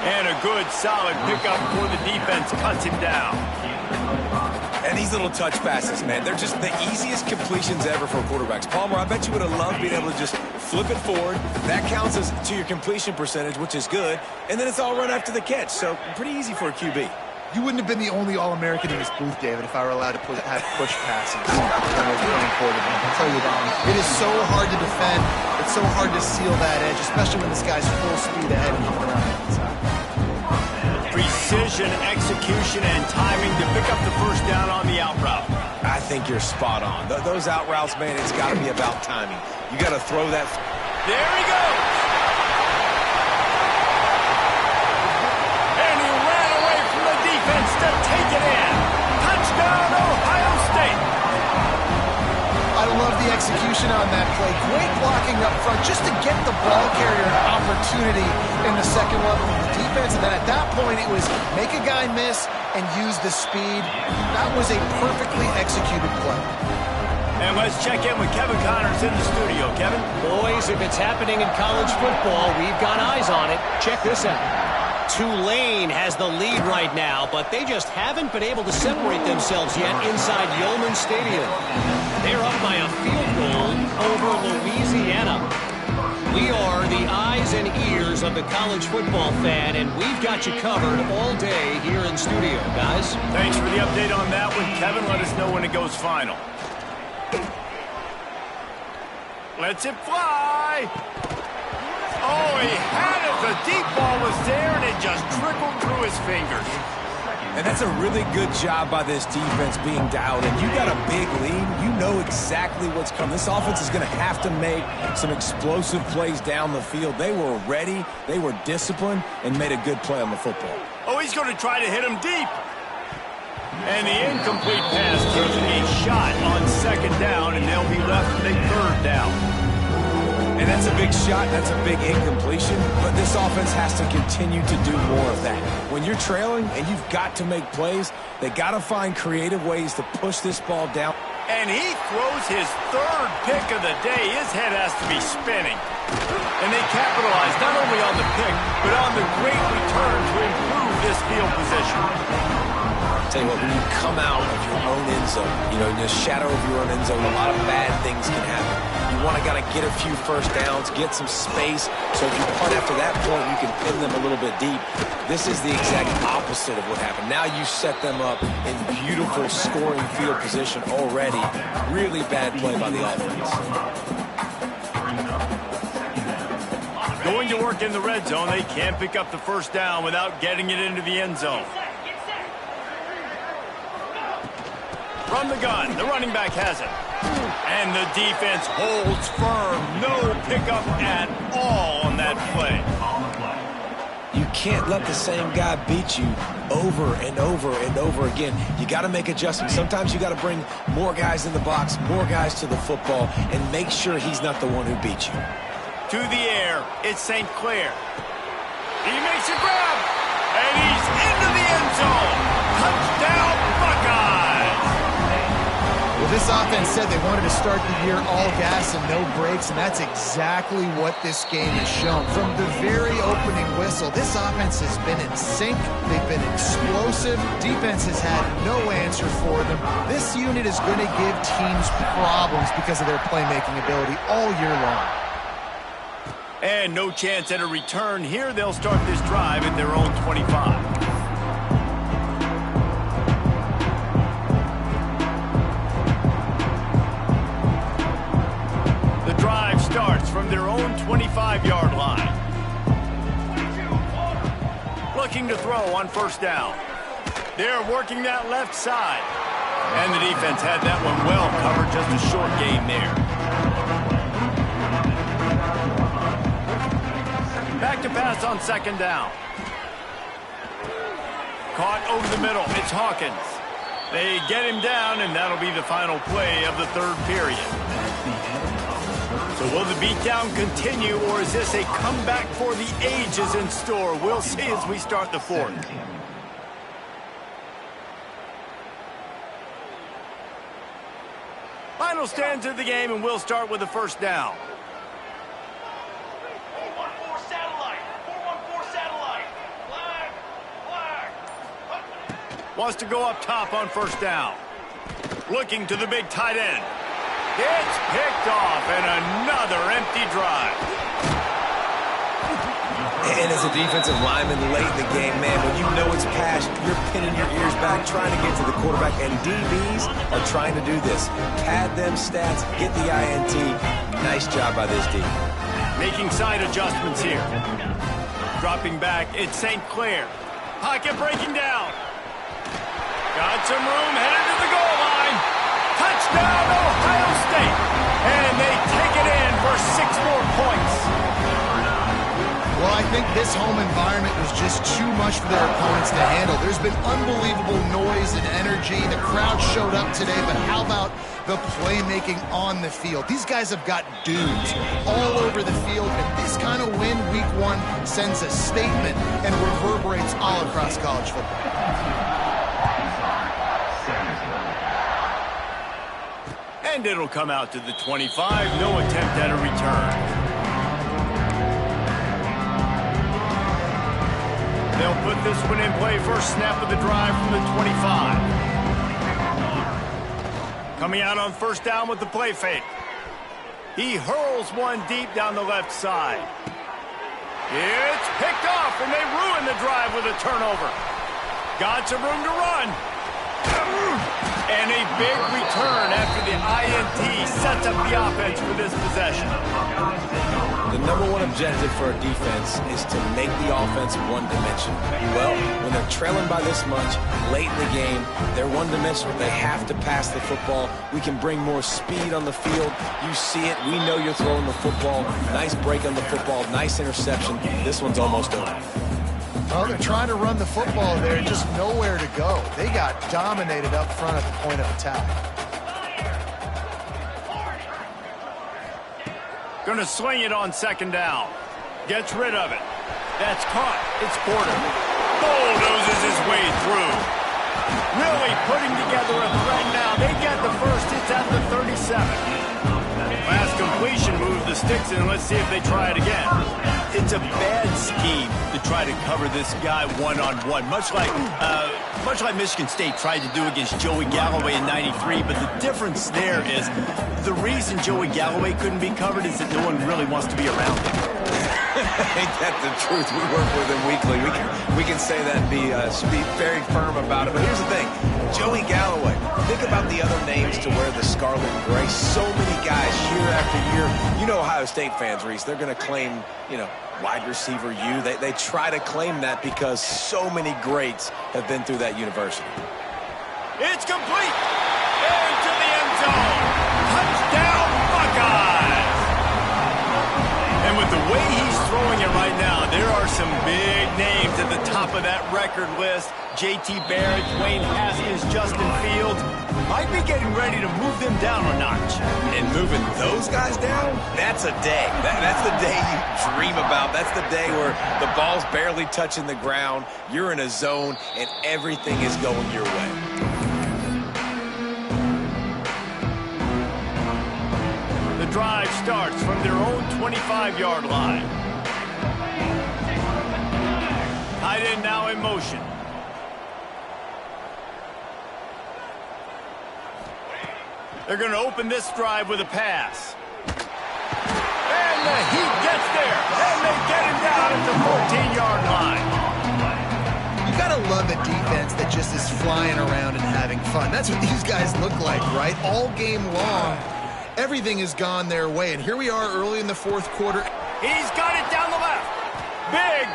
And a good, solid pickup before the defense cuts him down. And these little touch passes, man, they're just the easiest completions ever for quarterbacks. Palmer, I bet you would have loved being able to just flip it forward. That counts as to your completion percentage, which is good. And then it's all run after the catch, so pretty easy for a QB. You wouldn't have been the only All-American in this booth, David, if I were allowed to have push passes when I was playing quarterback. I'll tell you that. It is so hard to defend. It's so hard to seal that edge, especially when this guy's full speed ahead and coming around the inside. Precision, execution, and timing to pick up the first down on the out route. I think you're spot on. Those out routes, man, it's got to be about timing. You got to throw that. There he goes. And he ran away from the defense to take it in. Touchdown, Ohio State. I love the execution on that play. Great blocking up front just to get the ball carrier an opportunity in the second level of the defense. And then at that point, it was make a guy miss and use the speed. That was a perfectly executed play. And let's check in with Kevin Connors in the studio. Kevin? Boys, if it's happening in college football, we've got eyes on it. Check this out. Tulane has the lead right now, but they just haven't been able to separate themselves yet inside Yulman Stadium. They're up by a field goal over Louisiana. We are the eyes and ears of the college football fan, and we've got you covered all day here in studio, guys. Thanks for the update on that one, Kevin. Let us know when it goes final. Lets it fly. Oh, he had it. The deep ball was there, and it just trickled through his fingers. And that's a really good job by this defense being dialed in. You got a big lead. You know exactly what's coming. This offense is going to have to make some explosive plays down the field. They were ready. They were disciplined and made a good play on the football. Oh, he's going to try to hit him deep. And the incomplete pass gives a shot on second down, and they'll be left with a third down. And that's a big shot, that's a big incompletion, but this offense has to continue to do more of that. When you're trailing and you've got to make plays, they got to find creative ways to push this ball down. And he throws his third pick of the day. His head has to be spinning. And they capitalize not only on the pick, but on the great return to improve this field position. Tell you what, when you come out of your own end zone, in the shadow of your own end zone, a lot of bad things can happen. You want to get a few first downs, get some space, so if you punt after that point, you can pin them a little bit deep. This is the exact opposite of what happened. Now you set them up in beautiful scoring field position already. Really bad play by the offense. Going to work in the red zone, they can't pick up the first down without getting it into the end zone. From the gun, the running back has it. And the defense holds firm. No pickup at all on that play. You can't let the same guy beat you over and over and over again. You got to make adjustments. Sometimes you got to bring more guys in the box, more guys to the football, and make sure he's not the one who beats you. To the air, it's St. Clair. He makes a grab, and he's into the end zone. Touchdown, Buckeyes! Well, this offense said they wanted to start the year all gas and no brakes, and that's exactly what this game has shown. From the very opening whistle, this offense has been in sync. They've been explosive. Defense has had no answer for them. This unit is going to give teams problems because of their playmaking ability all year long. And no chance at a return here. They'll start this drive at their own 25. Starts from their own 25-yard line. looking to throw on first down. They're working that left side. And the defense had that one well covered, just a short gain there. Back to pass on second down. Caught over the middle. It's Hawkins. They get him down, and that'll be the final play of the third period. So will the beatdown continue, or is this a comeback for the ages in store? We'll see as we start the fourth. Final stands of the game, and we'll start with the first down. 414 satellite. 414 satellite. Flag. Wants to go up top on first down. Looking to the big tight end. It's picked off, and another empty drive. And as a defensive lineman late in the game, man, when you know it's pass, you're pinning your ears back, trying to get to the quarterback, and DBs are trying to do this. Pad them stats, get the INT. Nice job by this D. Making side adjustments here. Dropping back, it's St. Clair. Pocket breaking down. Got some room, headed to the goal line. Touchdown, Ohio State. And they take it in for 6 more points. Well, I think this home environment was just too much for their opponents to handle. There's been unbelievable noise and energy. The crowd showed up today, but how about the playmaking on the field? These guys have got dudes all over the field, and this kind of win week 1 sends a statement and reverberates all across college football. And it'll come out to the 25. No attempt at a return. They'll put this one in play. First snap of the drive from the 25. Coming out on first down with the play fake. He hurls one deep down the left side. It's picked off, and they ruin the drive with a turnover. Got some room to run. And a big return after the INT sets up the offense for this possession. The number one objective for a defense is to make the offense one-dimensional. Well, when they're trailing by this much, late in the game, they're one-dimensional. They have to pass the football. We can bring more speed on the field. You see it. We know you're throwing the football. Nice break on the football. Nice interception. This one's almost over. Well, they're trying to run the football there, just nowhere to go. They got dominated up front at the point of attack. Gonna sling it on second down. Gets rid of it. That's caught. It's Porter. Bulldozes his way through. Really putting together a threat now. They get the first. It's at the 37. Last completion, move the sticks in. Let's see if they try it again. It's a bad scheme to try to cover this guy one-on-one, much like Michigan State tried to do against Joey Galloway in '93. But the difference there is the reason Joey Galloway couldn't be covered is that no one really wants to be around him. Ain't that the truth? We work with him weekly. We can say that and be very firm about it. But here's the thing. Joey Galloway, think about the other names to wear the scarlet and gray. So many guys year after year. You know Ohio State fans, Reese, they're going to claim, wide receiver U. They try to claim that because so many greats have been through that university. It's complete. Into the end zone. Touchdown, Buckeyes. And with the way he's throwing it right now, there are some big names at the top of that record list. J.T. Barrett, Dwayne Haskins, Justin Fields. Might be getting ready to move them down a notch. And moving those guys down, that's a day. That's the day you dream about. That's the day where the ball's barely touching the ground, you're in a zone, and everything is going your way. The drive starts from their own 25-yard line. Tight end now in motion. They're going to open this drive with a pass. And the Heat gets there. And they get him down at the 14-yard line. You got to love a defense that just is flying around and having fun. That's what these guys look like, right? All game long, everything has gone their way. And here we are early in the fourth quarter. He's got it down the left.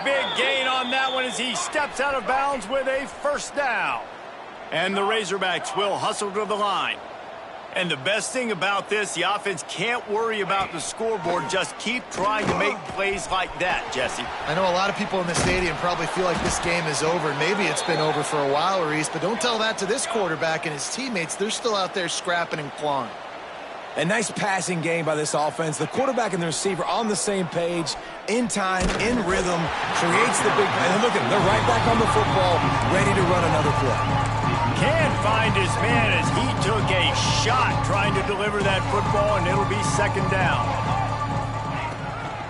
Big gain on that one as as he steps out of bounds with a first down. And the Razorbacks will hustle to the line. And the best thing about this, the offense can't worry about the scoreboard. Just keep trying to make plays like that, Jesse. I know a lot of people in the stadium probably feel like this game is over. Maybe it's been over for a while, Reese, but don't tell that to this quarterback and his teammates. They're still out there scrapping and clawing. A nice passing game by this offense. The quarterback and the receiver on the same page, in time, in rhythm, creates the big play. And look at them, they're right back on the football, ready to run another play. Can't find his man as he took a shot trying to deliver that football, and it'll be second down.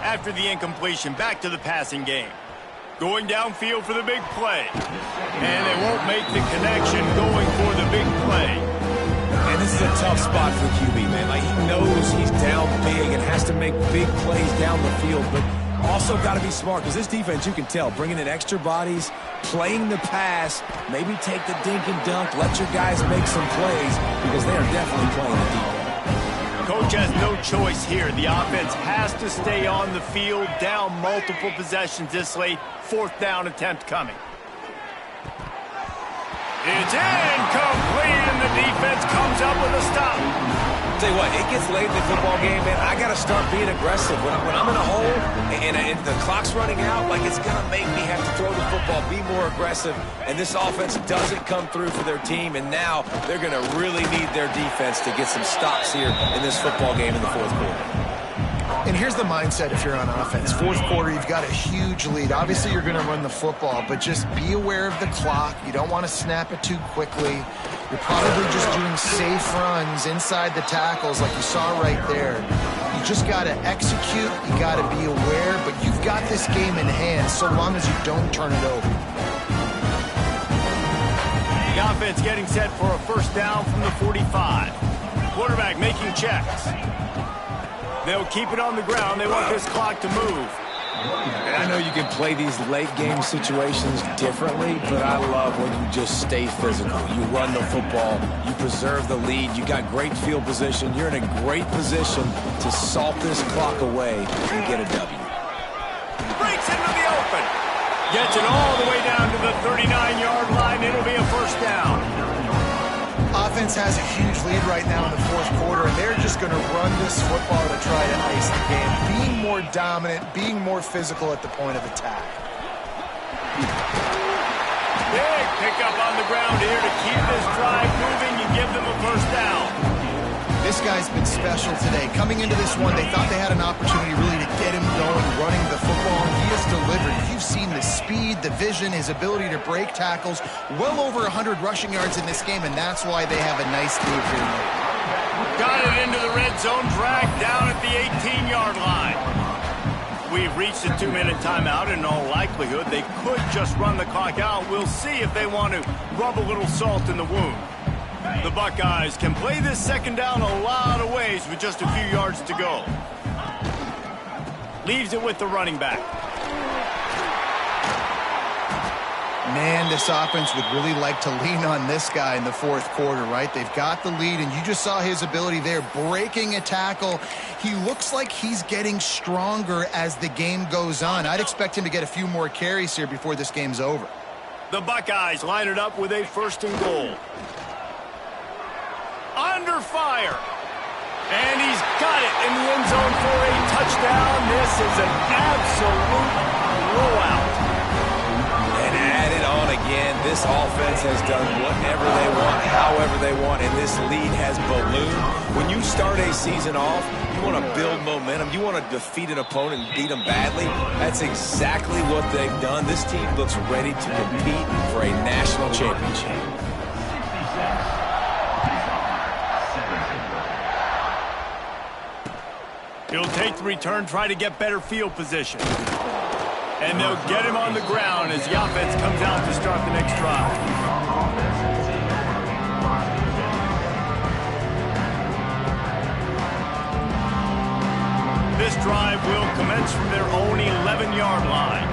After the incompletion, back to the passing game. Going downfield for the big play. And they won't make the connection going for the big play. And this is a tough spot for QB, man. Like, he knows he's down big and has to make big plays down the field, but also got to be smart because this defense, you can tell, bringing in extra bodies, playing the pass, maybe take the dink and dunk, let your guys make some plays because they are definitely playing the defense. Coach has no choice here. The offense has to stay on the field, down multiple possessions this late. Fourth down attempt coming. It's incomplete, and the defense comes up with a stop. Tell you what, it gets late in the football game, man. I got to start being aggressive. When I'm in a hole and the clock's running out, like, it's going to make me have to throw the football, be more aggressive. And this offense doesn't come through for their team, and now they're going to really need their defense to get some stops here in this football game in the fourth quarter. And here's the mindset if you're on offense. Fourth quarter, you've got a huge lead. Obviously, you're going to run the football, but just be aware of the clock. You don't want to snap it too quickly. You're probably just doing safe runs inside the tackles like you saw right there. You just got to execute. You got to be aware, but you've got this game in hand so long as you don't turn it over. The offense getting set for a first down from the 45. Quarterback making checks. They'll keep it on the ground. They want this clock to move. And I know you can play these late-game situations differently, but I love when you just stay physical. You run the football. You preserve the lead. You got great field position. You're in a great position to salt this clock away and get a W. Breaks into the open. Gets it all the way down to the 39-yard line. It'll be a first down. Offense has a huge lead right now in the fourth quarter, and they're just going to run this football to try to ice the game. Being more dominant, being more physical at the point of attack. Big pickup on the ground here to keep this drive moving and give them a first down. This guy's been special today. Coming into this one, they thought they had an opportunity really to get him going, running the football, and he has delivered. You've seen the speed, the vision, his ability to break tackles. Well over 100 rushing yards in this game, and that's why they have a nice lead here. Got it into the red zone, dragged down at the 18-yard line. We've reached a 2-minute timeout. In all likelihood, they could just run the clock out. We'll see if they want to rub a little salt in the wound. The Buckeyes can play this second down a lot of ways with just a few yards to go. Leaves it with the running back. Man, this offense would really like to lean on this guy in the fourth quarter, right? They've got the lead, and you just saw his ability there, breaking a tackle. He looks like he's getting stronger as the game goes on. I'd expect him to get a few more carries here before this game's over. The Buckeyes line it up with a first and goal. Under fire. And he's got it in the end zone for a touchdown. This is an absolute blowout. And add it on again. This offense has done whatever they want, however they want, and this lead has ballooned. When you start a season off, you want to build momentum. You want to defeat an opponent and beat them badly. That's exactly what they've done. This team looks ready to compete for a national championship. He'll take the return, try to get better field position. And they'll get him on the ground as the offense comes out to start the next drive. This drive will commence from their own 11-yard line.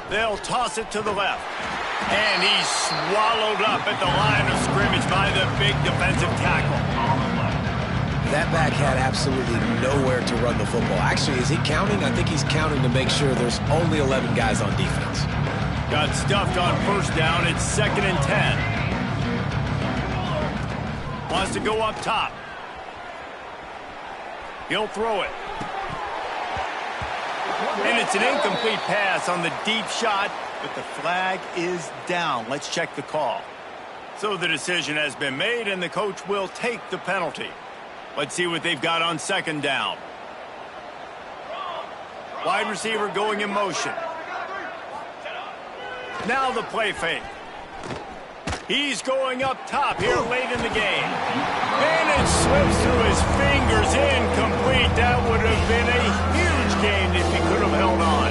They'll toss it to the left. And he's swallowed up at the line of scrimmage by the big defensive tackle. That back had absolutely nowhere to run the football. Actually, is he counting? I think he's counting to make sure there's only 11 guys on defense. Got stuffed on first down. It's 2nd and 10. Wants to go up top. He'll throw it. And it's an incomplete pass on the deep shot, but the flag is down. Let's check the call. So the decision has been made, and the coach will take the penalty. Let's see what they've got on 2nd down. Wide receiver going in motion. Now the play fake. He's going up top here late in the game. And it slips through his fingers. Incomplete. That would have been a huge gain if he could have held on.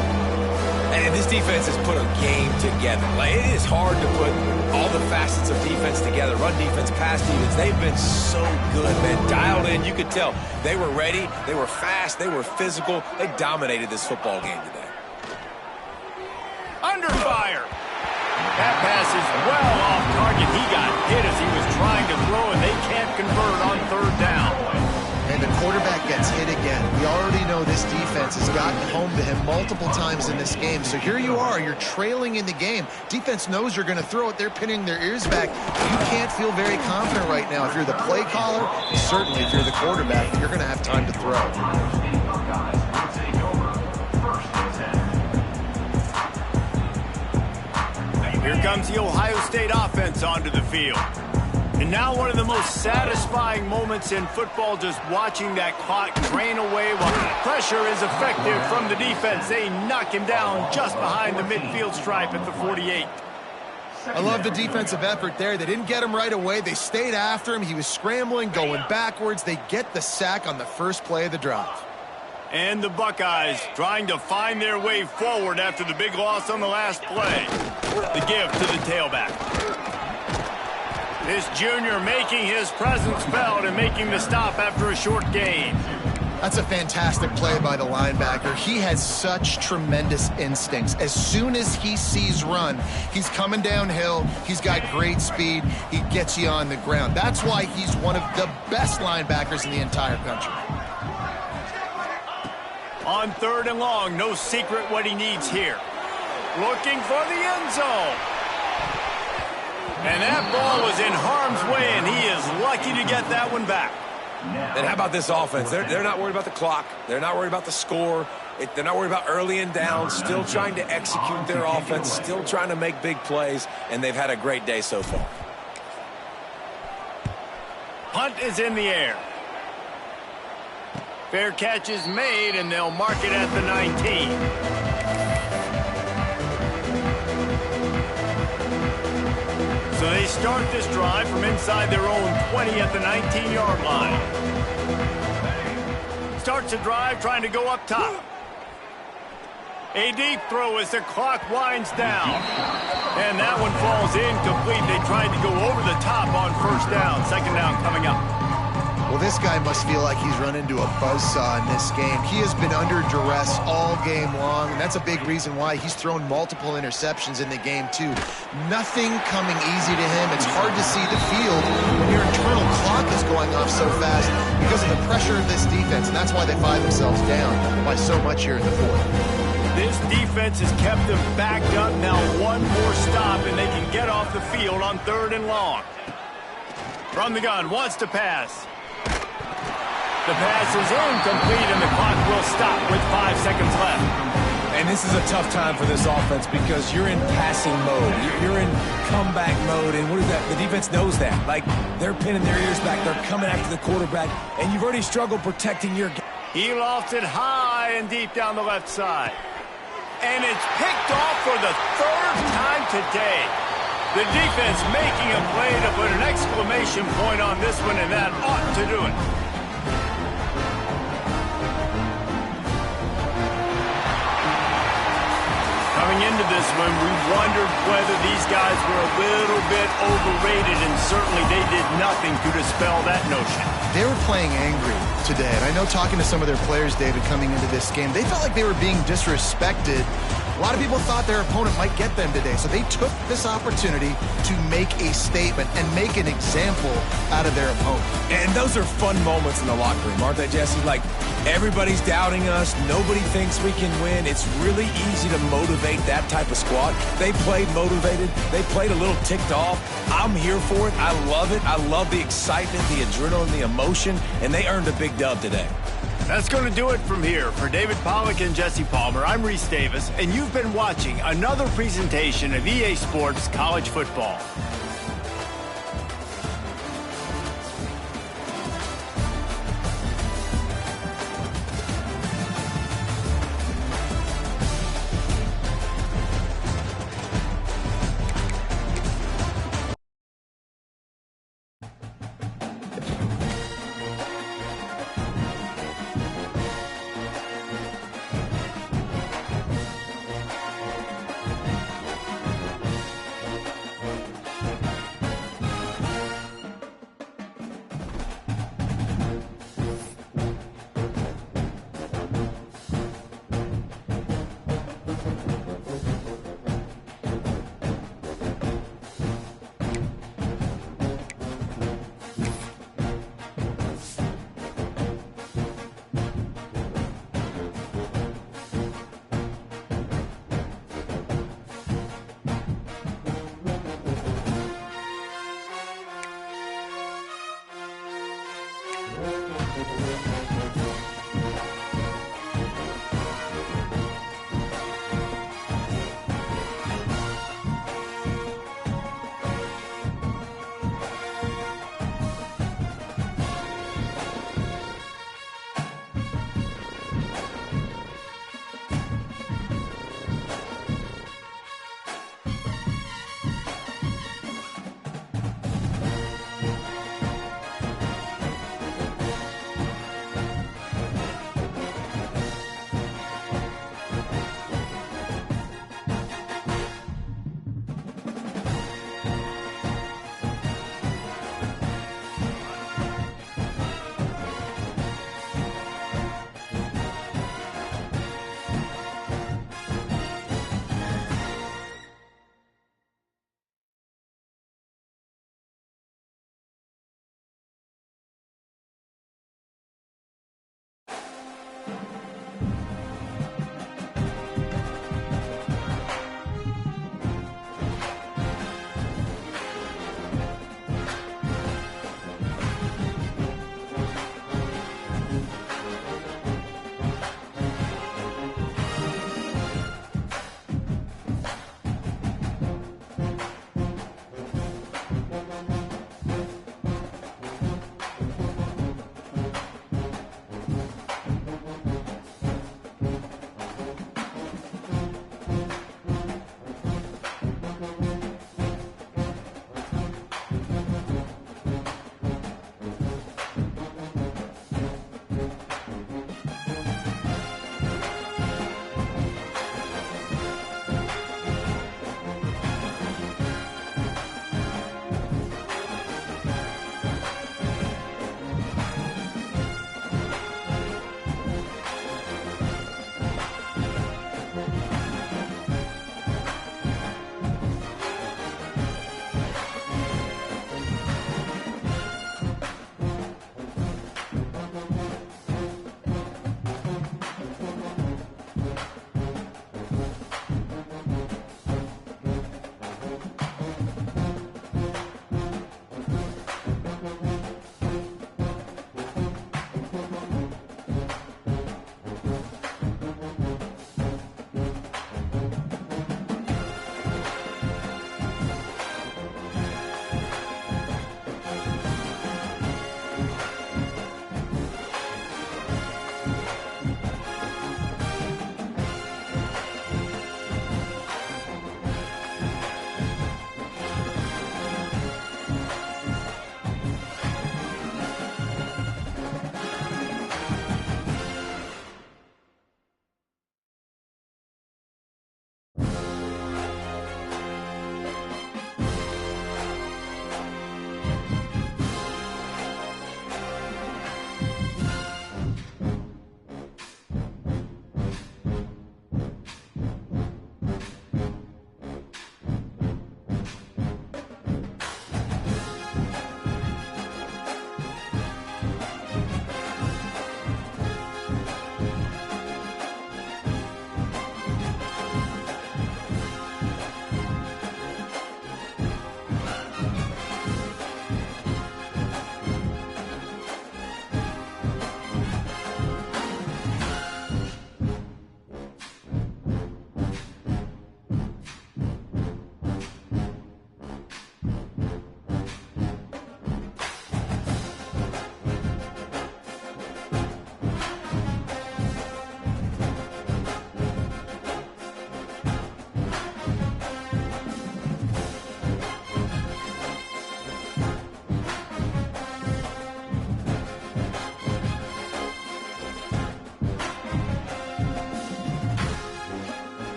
And this defense has put a game together. Like, it is hard to put all the facets of defense together. Run defense, pass defense. They've been so good, man. Dialed in. You could tell they were ready. They were fast. They were physical. They dominated this football game today. Under fire. That pass is well off target. He got hit as he was trying to throw, and they can't convert on 3rd down. And the quarterback gets hit again. We already know this defense has gotten home to him multiple times in this game. So here you are. You're trailing in the game. Defense knows you're going to throw it. They're pinning their ears back. You can't feel very confident right now. If you're the play caller, certainly if you're the quarterback, you're going to have time to throw. Here comes the Ohio State offense onto the field. And now one of the most satisfying moments in football, just watching that clock drain away while pressure is effective from the defense. They knock him down just behind the midfield stripe at the 48. I love the defensive effort there. They didn't get him right away. They stayed after him. He was scrambling, going backwards. They get the sack on the first play of the drive. And the Buckeyes trying to find their way forward after the big loss on the last play. The give to the tailback. This junior making his presence felt and making the stop after a short gain. That's a fantastic play by the linebacker. He has such tremendous instincts. As soon as he sees run, he's coming downhill. He's got great speed. He gets you on the ground. That's why he's one of the best linebackers in the entire country. On 3rd and long, no secret what he needs here. Looking for the end zone. And that ball was in harm's way, and he is lucky to get that one back. And how about this offense? They're not worried about the clock. They're not worried about the score. They're not worried about early and down. Still trying to execute their offense. Still trying to make big plays. And they've had a great day so far. Punt is in the air. Fair catch is made, and they'll mark it at the 19. So they start this drive from inside their own 20 at the 19-yard line. Starts a drive trying to go up top. A deep throw as the clock winds down. And that one falls incomplete. They tried to go over the top on 1st down. 2nd down coming up. Well, this guy must feel like he's run into a buzzsaw in this game. He has been under duress all game long, and that's a big reason why he's thrown multiple interceptions in the game, too. Nothing coming easy to him. It's hard to see the field when your internal clock is going off so fast because of the pressure of this defense, and that's why they find themselves down by so much here in the 4th. This defense has kept them backed up. Now one more stop, and they can get off the field on 3rd and long. From the gun, wants to pass. The pass is incomplete, and the clock will stop with 5 seconds left. And this is a tough time for this offense because you're in passing mode. You're in comeback mode, and what is that? The defense knows that. Like, they're pinning their ears back. They're coming after the quarterback, and you've already struggled protecting your game. He lofted high and deep down the left side. And it's picked off for the 3rd time today. The defense making a play to put an exclamation point on this one, and that ought to do it. Coming into this one, we wondered whether these guys were a little bit overrated, and certainly they did nothing to dispel that notion. They were playing angry today, and I know talking to some of their players, David, coming into this game, they felt like they were being disrespected A lot of people thought their opponent might get them today, so they took this opportunity to make a statement and make an example out of their opponent. And those are fun moments in the locker room, aren't they, Jesse? Like, everybody's doubting us. Nobody thinks we can win. It's really easy to motivate that type of squad. They played motivated. They played a little ticked off. I'm here for it. I love it. I love the excitement, the adrenaline, the emotion, and they earned a big dub today. That's going to do it from here. For David Pollack and Jesse Palmer, I'm Reese Davis, and you've been watching another presentation of EA Sports College Football.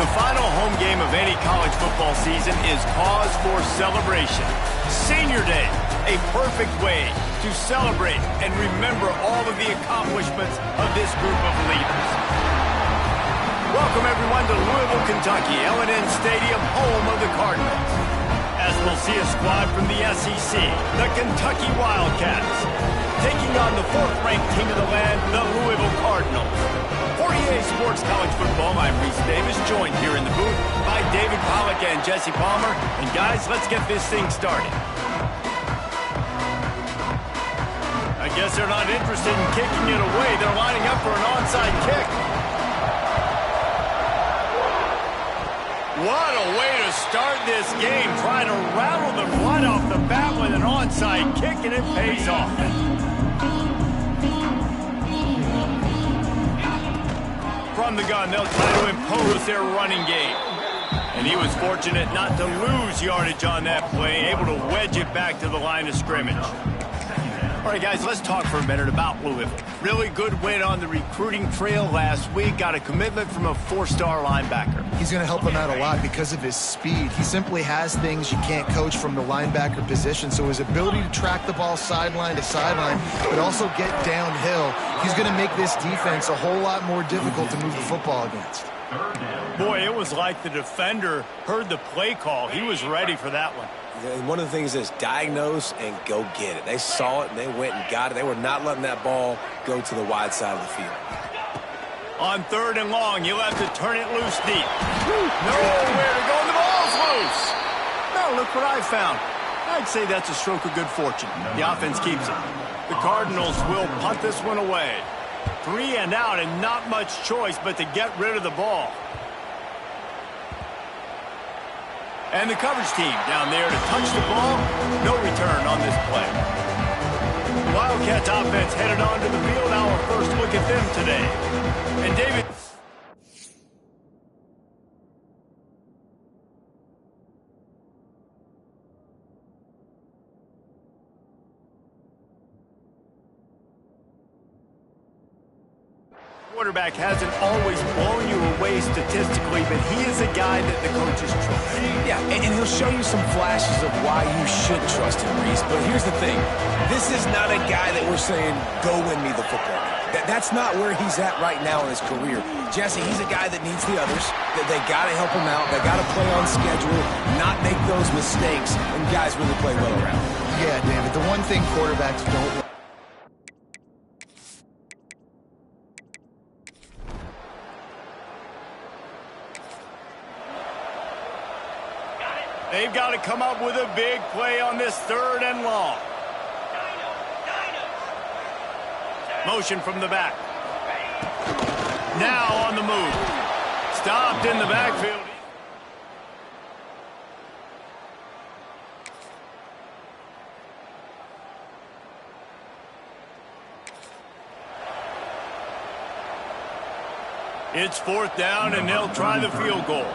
The final home game of any college football season is cause for celebration. Senior Day, a perfect way to celebrate and remember all of the accomplishments of this group of leaders. Welcome, everyone, to Louisville, Kentucky, L&N Stadium, home of the Cardinals. As we'll see a squad from the SEC, the Kentucky Wildcats, taking on the fourth-ranked team of the land, the Louisville Cardinals. For EA Sports College Football, I'm Reese Davis, joined here in the booth by David Pollack and Jesse Palmer. And guys, let's get this thing started. I guess they're not interested in kicking it away. They're lining up for an onside kick. What a way to start this game, trying to rattle the blood off the bat with an onside kick, and it pays off. From the gun, they'll try to impose their running game. And he was fortunate not to lose yardage on that play, able to wedge it back to the line of scrimmage. All right, guys, let's talk for a minute about Louisville. Really good win on the recruiting trail last week. Got a commitment from a four-star linebacker. He's going to help him out a lot because of his speed. He simply has things you can't coach from the linebacker position. So his ability to track the ball sideline to sideline, but also get downhill, he's going to make this defense a whole lot more difficult to move the football against. Boy, it was like the defender heard the play call. He was ready for that one. One of the things is diagnose and go get it. They saw it and they went and got it. They were not letting that ball go to the wide side of the field. On third and long, you'll have to turn it loose deep. Nowhere to go, and the ball's loose. Now, look what I found. I'd say that's a stroke of good fortune. The offense keeps it. The Cardinals will punt this one away. 3 and out, and not much choice but to get rid of the ball. And the coverage team down there to touch the ball. No return on this play. The Wildcats offense headed onto the field. Our first look at them today. And David... quarterback hasn't always blown you away statistically, but he is a guy that the coaches trust. Yeah, and he'll show you some flashes of why you should trust him, Reese. But here's the thing. This is not a guy that we're saying, go win me the football. That's not where he's at right now in his career. Jesse, he's a guy that needs the others. They got to help him out. They got to play on schedule, not make those mistakes, and guys really play well around. Yeah, David, the one thing quarterbacks don't... They've got to come up with a big play on this third and long. Motion from the back. Now on the move. Stopped in the backfield. It's fourth down, and they'll try the field goal.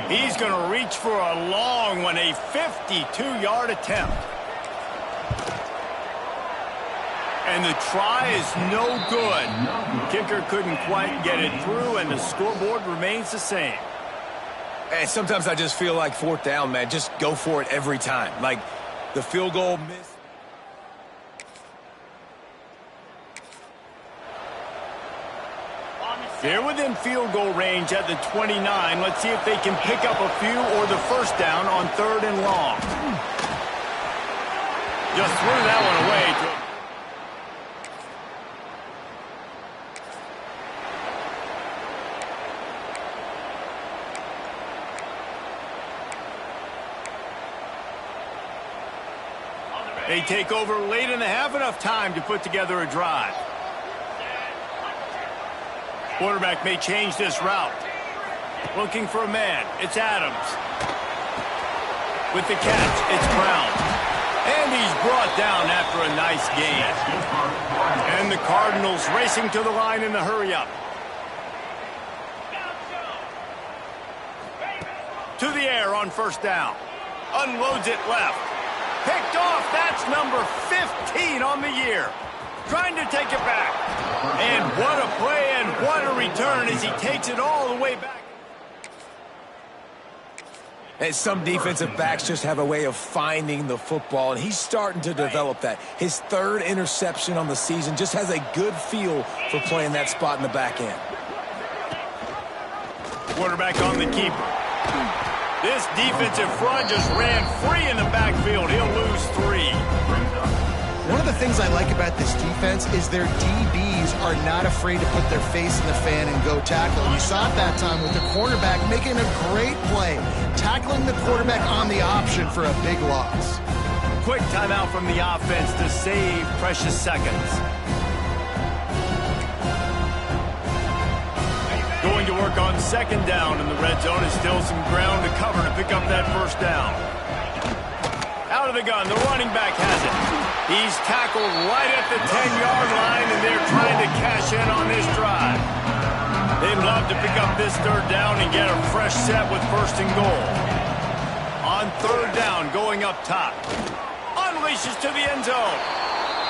He's going to reach for a long one, a 52-yard attempt. And the try is no good. Kicker couldn't quite get it through, and the scoreboard remains the same. And sometimes I just feel like fourth down, man. Just go for it every time. Like the field goal miss. They're within field goal range at the 29. Let's see if they can pick up a few or the first down on third and long. Just threw that one away. They take over late in the half, enough time to put together a drive. Quarterback may change this route. Looking for a man. It's Adams. With the catch, it's Brown. And he's brought down after a nice gain. And the Cardinals racing to the line in the hurry-up. To the air on first down. Unloads it left. Picked off. That's number 15 on the year. Trying to take it back. And what a play and what a return as he takes it all the way back. And some defensive backs just have a way of finding the football, and he's starting to develop that. His third interception on the season, just has a good feel for playing that spot in the back end. Quarterback on the keeper. This defensive front just ran free in the backfield. He'll lose 3. One of the things I like about this defense is their DBs are not afraid to put their face in the fan and go tackle. And you saw it that time with the cornerback making a great play, tackling the quarterback on the option for a big loss. Quick timeout from the offense to save precious seconds. Going to work on second down in the red zone. Is still some ground to cover to pick up that first down. Out of the gun, the running back has it. He's tackled right at the 10-yard line, and they're trying to cash in on this drive. They'd love to pick up this third down and get a fresh set with first and goal. On third down, going up top. Unleashes to the end zone.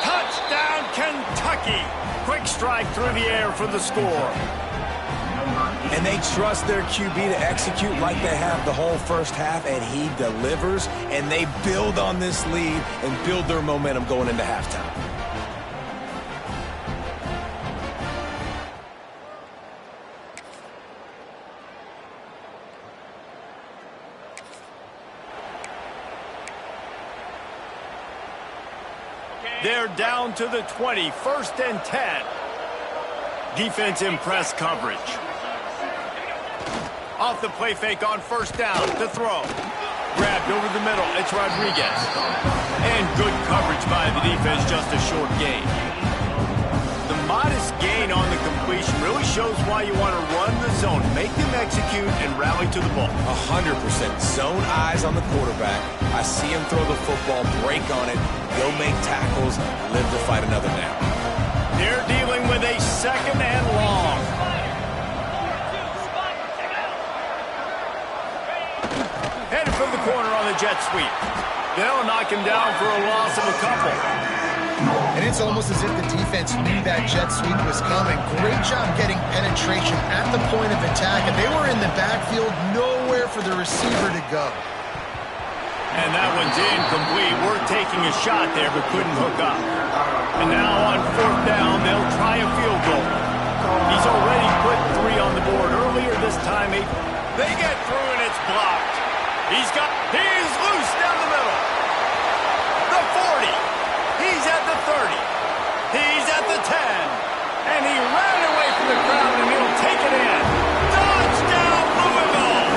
Touchdown, Kentucky. Quick strike through the air for the score. And they trust their QB to execute like they have the whole first half, and he delivers, and they build on this lead and build their momentum going into halftime. They're down to the 20, 1st and 10. Defense in press coverage. Off the play fake on first down to throw. Grabbed over the middle. It's Rodriguez. And good coverage by the defense, just a short gain. The modest gain on the completion really shows why you want to run the zone, make them execute, and rally to the ball. 100%. Zone eyes on the quarterback. I see him throw the football, break on it, go make tackles, live to fight another down. They're dealing with a second and long. Headed from the corner on the jet sweep. They'll knock him down for a loss of a couple. And it's almost as if the defense knew that jet sweep was coming. Great job getting penetration at the point of attack. And they were in the backfield, nowhere for the receiver to go. And that one's incomplete. We're taking a shot there, but couldn't hook up. And now on fourth down, they'll try a field goal. He's already put 3 on the board. Earlier this time, they get through and it's blocked. He's loose down the middle. The 40. He's at the 30. He's at the 10. And he ran away from the crowd, and he'll take it in. Touchdown, Louisville!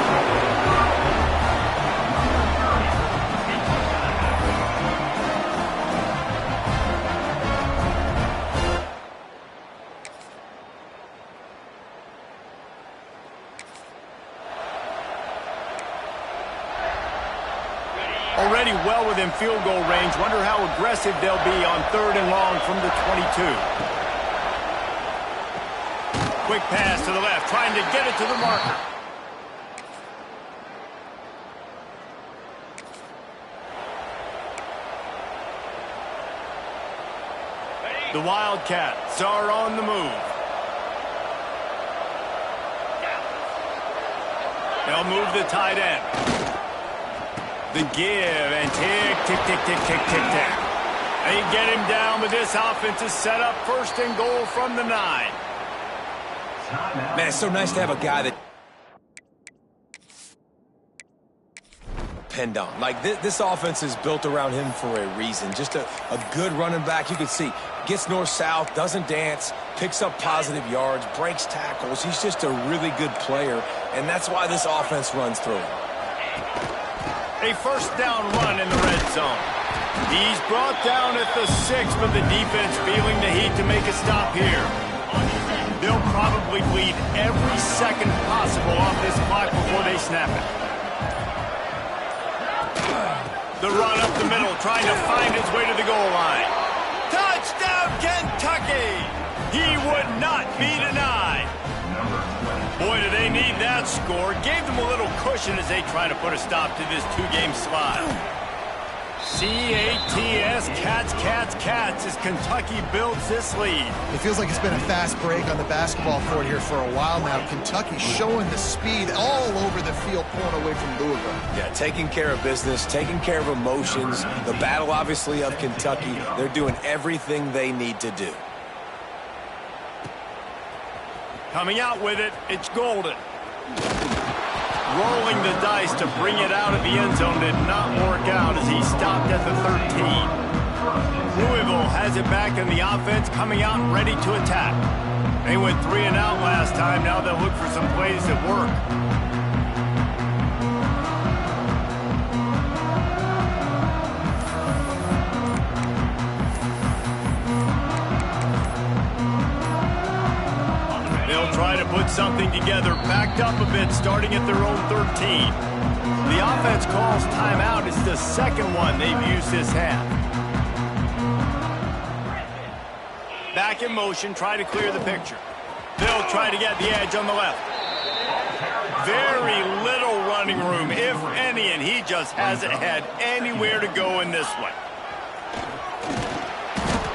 Already well within field goal range. Wonder how aggressive they'll be on third and long from the 22. Quick pass to the left, trying to get it to the marker. The Wildcats are on the move. They'll move the tight end. The give, and tick, tick, tick, tick, tick, tick, tick. They get him down, but this offense is set up first and goal from the 9. Man, it's so nice to have a guy that depend on. Like, this offense is built around him for a reason. Just a good running back. You can see, gets north-south, doesn't dance, picks up positive yards, breaks tackles. He's just a really good player, and that's why this offense runs through him. A first down run in the red zone. He's brought down at the 6, but the defense feeling the heat to make a stop here. They'll probably bleed every second possible off this clock before they snap it. The run up the middle, trying to find his way to the goal line. Touchdown, Kentucky! He would not be denied. Boy, do they need that score. Gave them a little cushion as they try to put a stop to this 2-game slide. C-A-T-S, Cats, Cats, Cats, as Kentucky builds this lead. It feels like it's been a fast break on the basketball court here for a while now. Kentucky showing the speed all over the field, pulling away from Louisville. Yeah, taking care of business, taking care of emotions. The battle, obviously, of Kentucky. They're doing everything they need to do. Coming out with it, it's Golden. Rolling the dice to bring it out of the end zone did not work out as he stopped at the 13. Louisville has it back in the offense, coming out ready to attack. They went 3 and out last time. Now they'll look for some plays that work. They'll try to put something together, backed up a bit, starting at their own 13. The offense calls timeout. It's the second one they've used this half. Back in motion, try to clear the picture. They'll try to get the edge on the left. Very little running room, if any, and he just hasn't had anywhere to go in this one.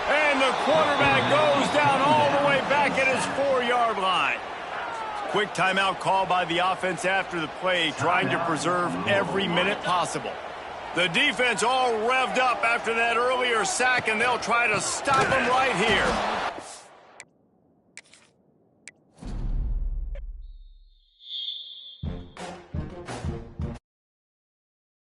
And the quarterback goes down all the way back at his 4-yard line. Quick timeout call by the offense after the play, trying to preserve every minute possible. The defense all revved up after that earlier sack, and they'll try to stop him right here.